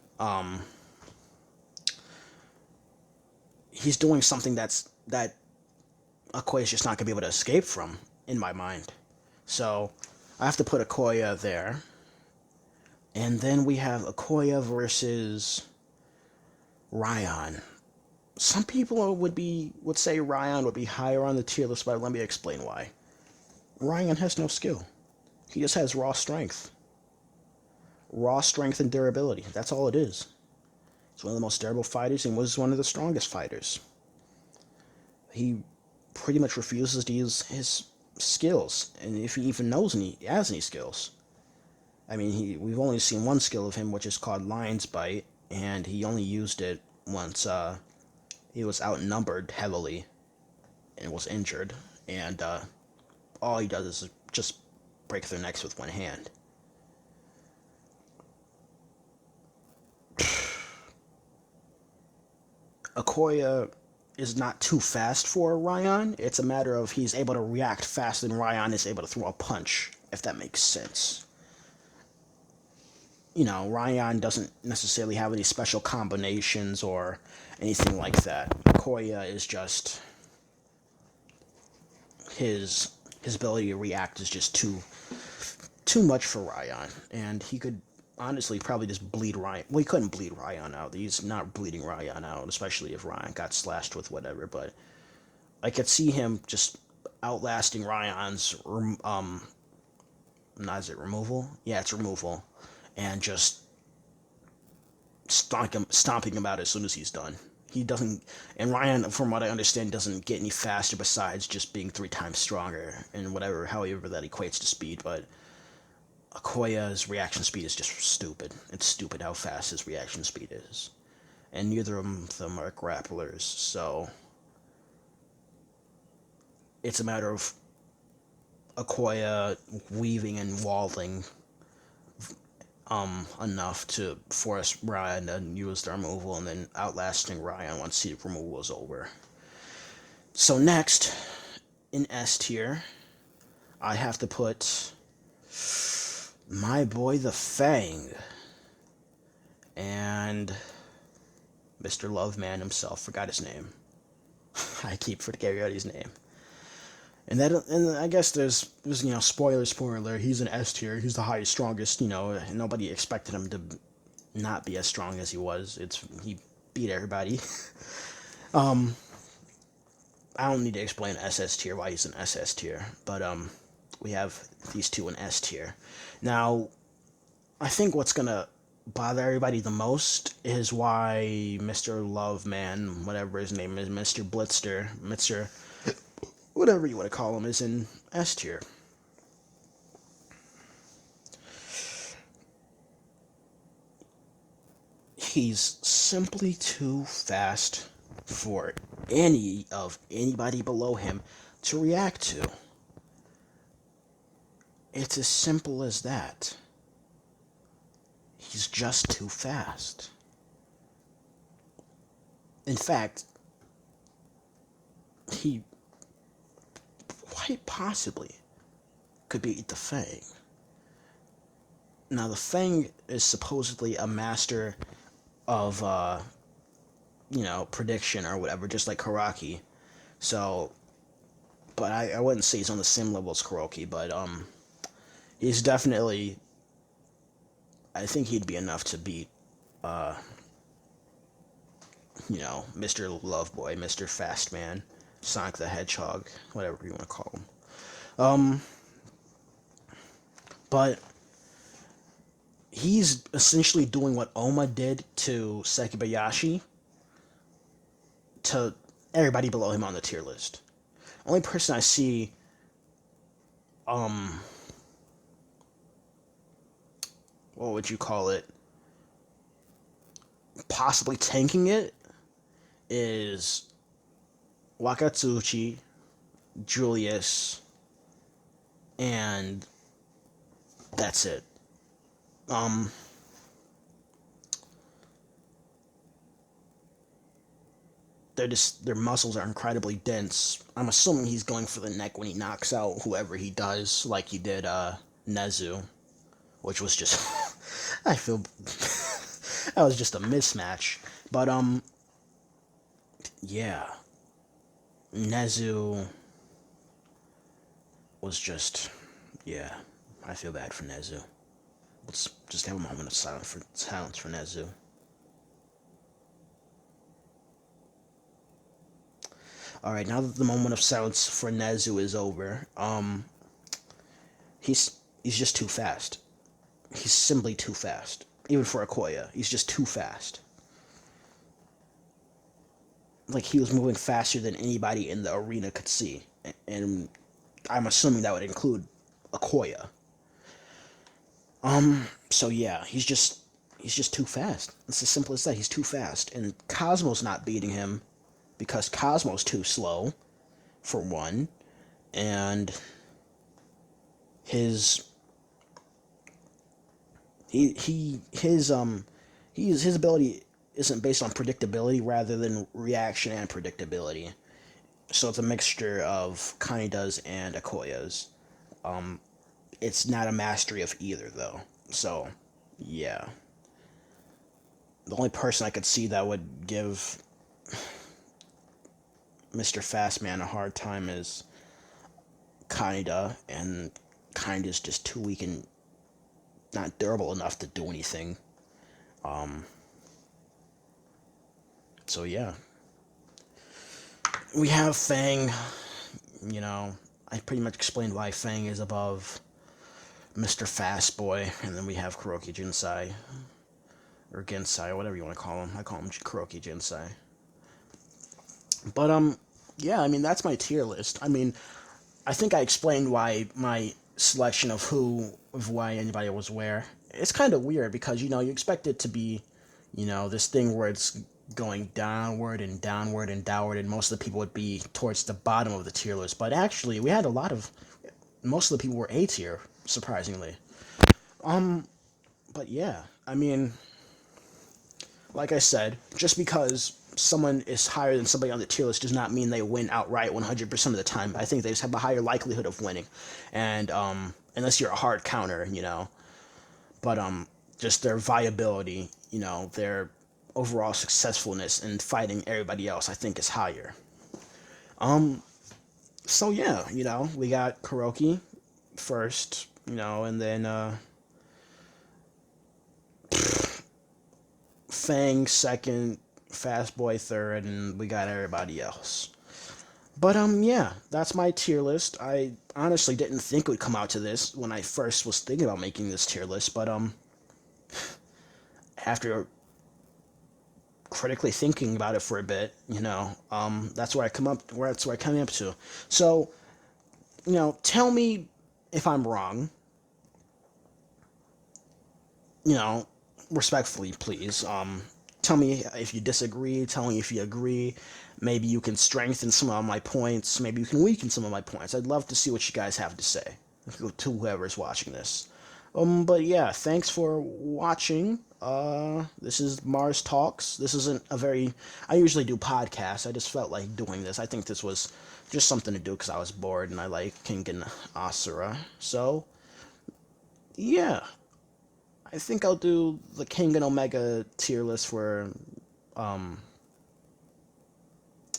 Speaker 1: He's doing something that Okoye's just not gonna be able to escape from, in my mind. So I have to put Okoye there. And then we have Okoye versus Ryan. Some people would say Ryan would be higher on the tier list, but let me explain why. Ryan has no skill. He just has raw strength. Raw strength and durability. That's all it is. He's one of the most durable fighters and was one of the strongest fighters. He pretty much refuses to use his skills, and if he even knows he has any skills. I mean, we've only seen one skill of him, which is called Lion's Bite, and he only used it once he was outnumbered heavily and was injured, and all he does is just break their necks with one hand. Okoye is not too fast for Ryan. It's a matter of he's able to react faster than Ryan is able to throw a punch, if that makes sense. Ryan doesn't necessarily have any special combinations or anything like that. Okoye is just his ability to react is just too much for Ryan, and he could honestly probably just bleed Ryan. Well, he couldn't bleed Ryan out. He's not bleeding Ryan out, especially if Ryan got slashed with whatever. But I could see him just outlasting Ryan's not is it removal? Yeah, it's removal, and just stomping him out as soon as he's done. He doesn't, and Ryan, from what I understand, doesn't get any faster besides just being 3 times stronger and whatever, however that equates to speed. But Okoya's reaction speed is just stupid. It's stupid how fast his reaction speed is, and neither of them are grapplers, so it's a matter of Okoya weaving and walling enough to force Ryan to use their removal and then outlasting Ryan once the removal is over. So next, in S tier, I have to put my boy the Fang and Mr. Loveman himself. Forgot his name. I keep forgetting his name. And I guess there's spoiler, he's an S tier, he's the highest, strongest, nobody expected him to not be as strong as he was. He beat everybody. I don't need to explain SS tier, why he's an SS tier, but we have these two in S tier. Now, I think what's gonna bother everybody the most is why Mr. Loveman, whatever his name is, Mr. Blitzer, whatever you want to call him, is in S tier. He's simply too fast for anybody below him to react to. It's as simple as that. He's just too fast. In fact, he quite possibly could beat the Fang. Now, the Fang is supposedly a master of, prediction or whatever, just like Karaki. So, but I wouldn't say he's on the same level as Kuroki, but, he's definitely, I think he'd be enough to beat, Mr. Loveboy, Mr. Fastman, Sonic the Hedgehog, whatever you want to call him. But he's essentially doing what Oma did to Sekibayashi to everybody below him on the tier list. Only person I see, what would you call it, possibly tanking it is Wakatsuchi, Julius, and that's it. Their muscles are incredibly dense. I'm assuming he's going for the neck when he knocks out whoever he does, like he did Nezu, which was just I feel that was just a mismatch. But yeah, Nezu was just, yeah, I feel bad for Nezu. Let's just have a moment of silence for Nezu. Alright, now that the moment of silence for Nezu is over, he's just too fast. He's simply too fast. Even for Okoya, he's just too fast. Like, he was moving faster than anybody in the arena could see. And I'm assuming that would include Okoya. So yeah, he's just too fast. It's as simple as that. He's too fast. And Cosmo's not beating him because Cosmo's too slow, for one. And his ability isn't based on predictability rather than reaction and predictability. So it's a mixture of Kanida's and Okoya's. It's not a mastery of either, though. So, yeah. The only person I could see that would give Mr. Fastman a hard time is Kaneda, and Kaneda's just too weak and not durable enough to do anything. So yeah, we have Fang. You know, I pretty much explained why Fang is above Mr. Fast Boy, and then we have Kuroki Jinsai, or Gensai, or whatever you want to call him. I call him Kuroki Jinsai. But yeah, I mean that's my tier list. I mean, I think I explained why my selection of why anybody was where. It's kind of weird because you expect it to be, this thing where it's going downward and downward and downward, and most of the people would be towards the bottom of the tier list. But actually, we had most of the people were A tier, surprisingly. But yeah, I mean, like I said, just because someone is higher than somebody on the tier list does not mean they win outright 100% of the time. I think they just have a higher likelihood of winning, and unless you're a hard counter, but just their viability, their overall successfulness in fighting everybody else, I think is higher. So yeah, we got Kuroki first, and then Fang second, Fast Boy third, and we got everybody else. But yeah, that's my tier list. I honestly didn't think it would come out to this when I first was thinking about making this tier list, but after critically thinking about it for a bit, that's where that's where I come up to. So, tell me if I'm wrong. You know, respectfully, please. Tell me if you disagree. Tell me if you agree. Maybe you can strengthen some of my points. Maybe you can weaken some of my points. I'd love to see what you guys have to say to whoever's watching this. But yeah, thanks for watching. This is Mars Talks. This isn't a very. I usually do podcasts. I just felt like doing this. I think this was just something to do because I was bored and I like Kengan Asura. So, yeah. I think I'll do the King and Omega tier list for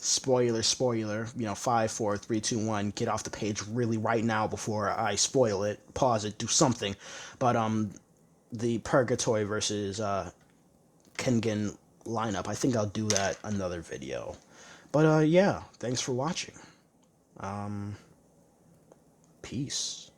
Speaker 1: spoiler, 5, 4, 3, 2, 1. Get off the page really right now before I spoil it. Pause it, do something. But the Purgatory versus Kengan lineup, I think I'll do that another video. But yeah, thanks for watching. Peace.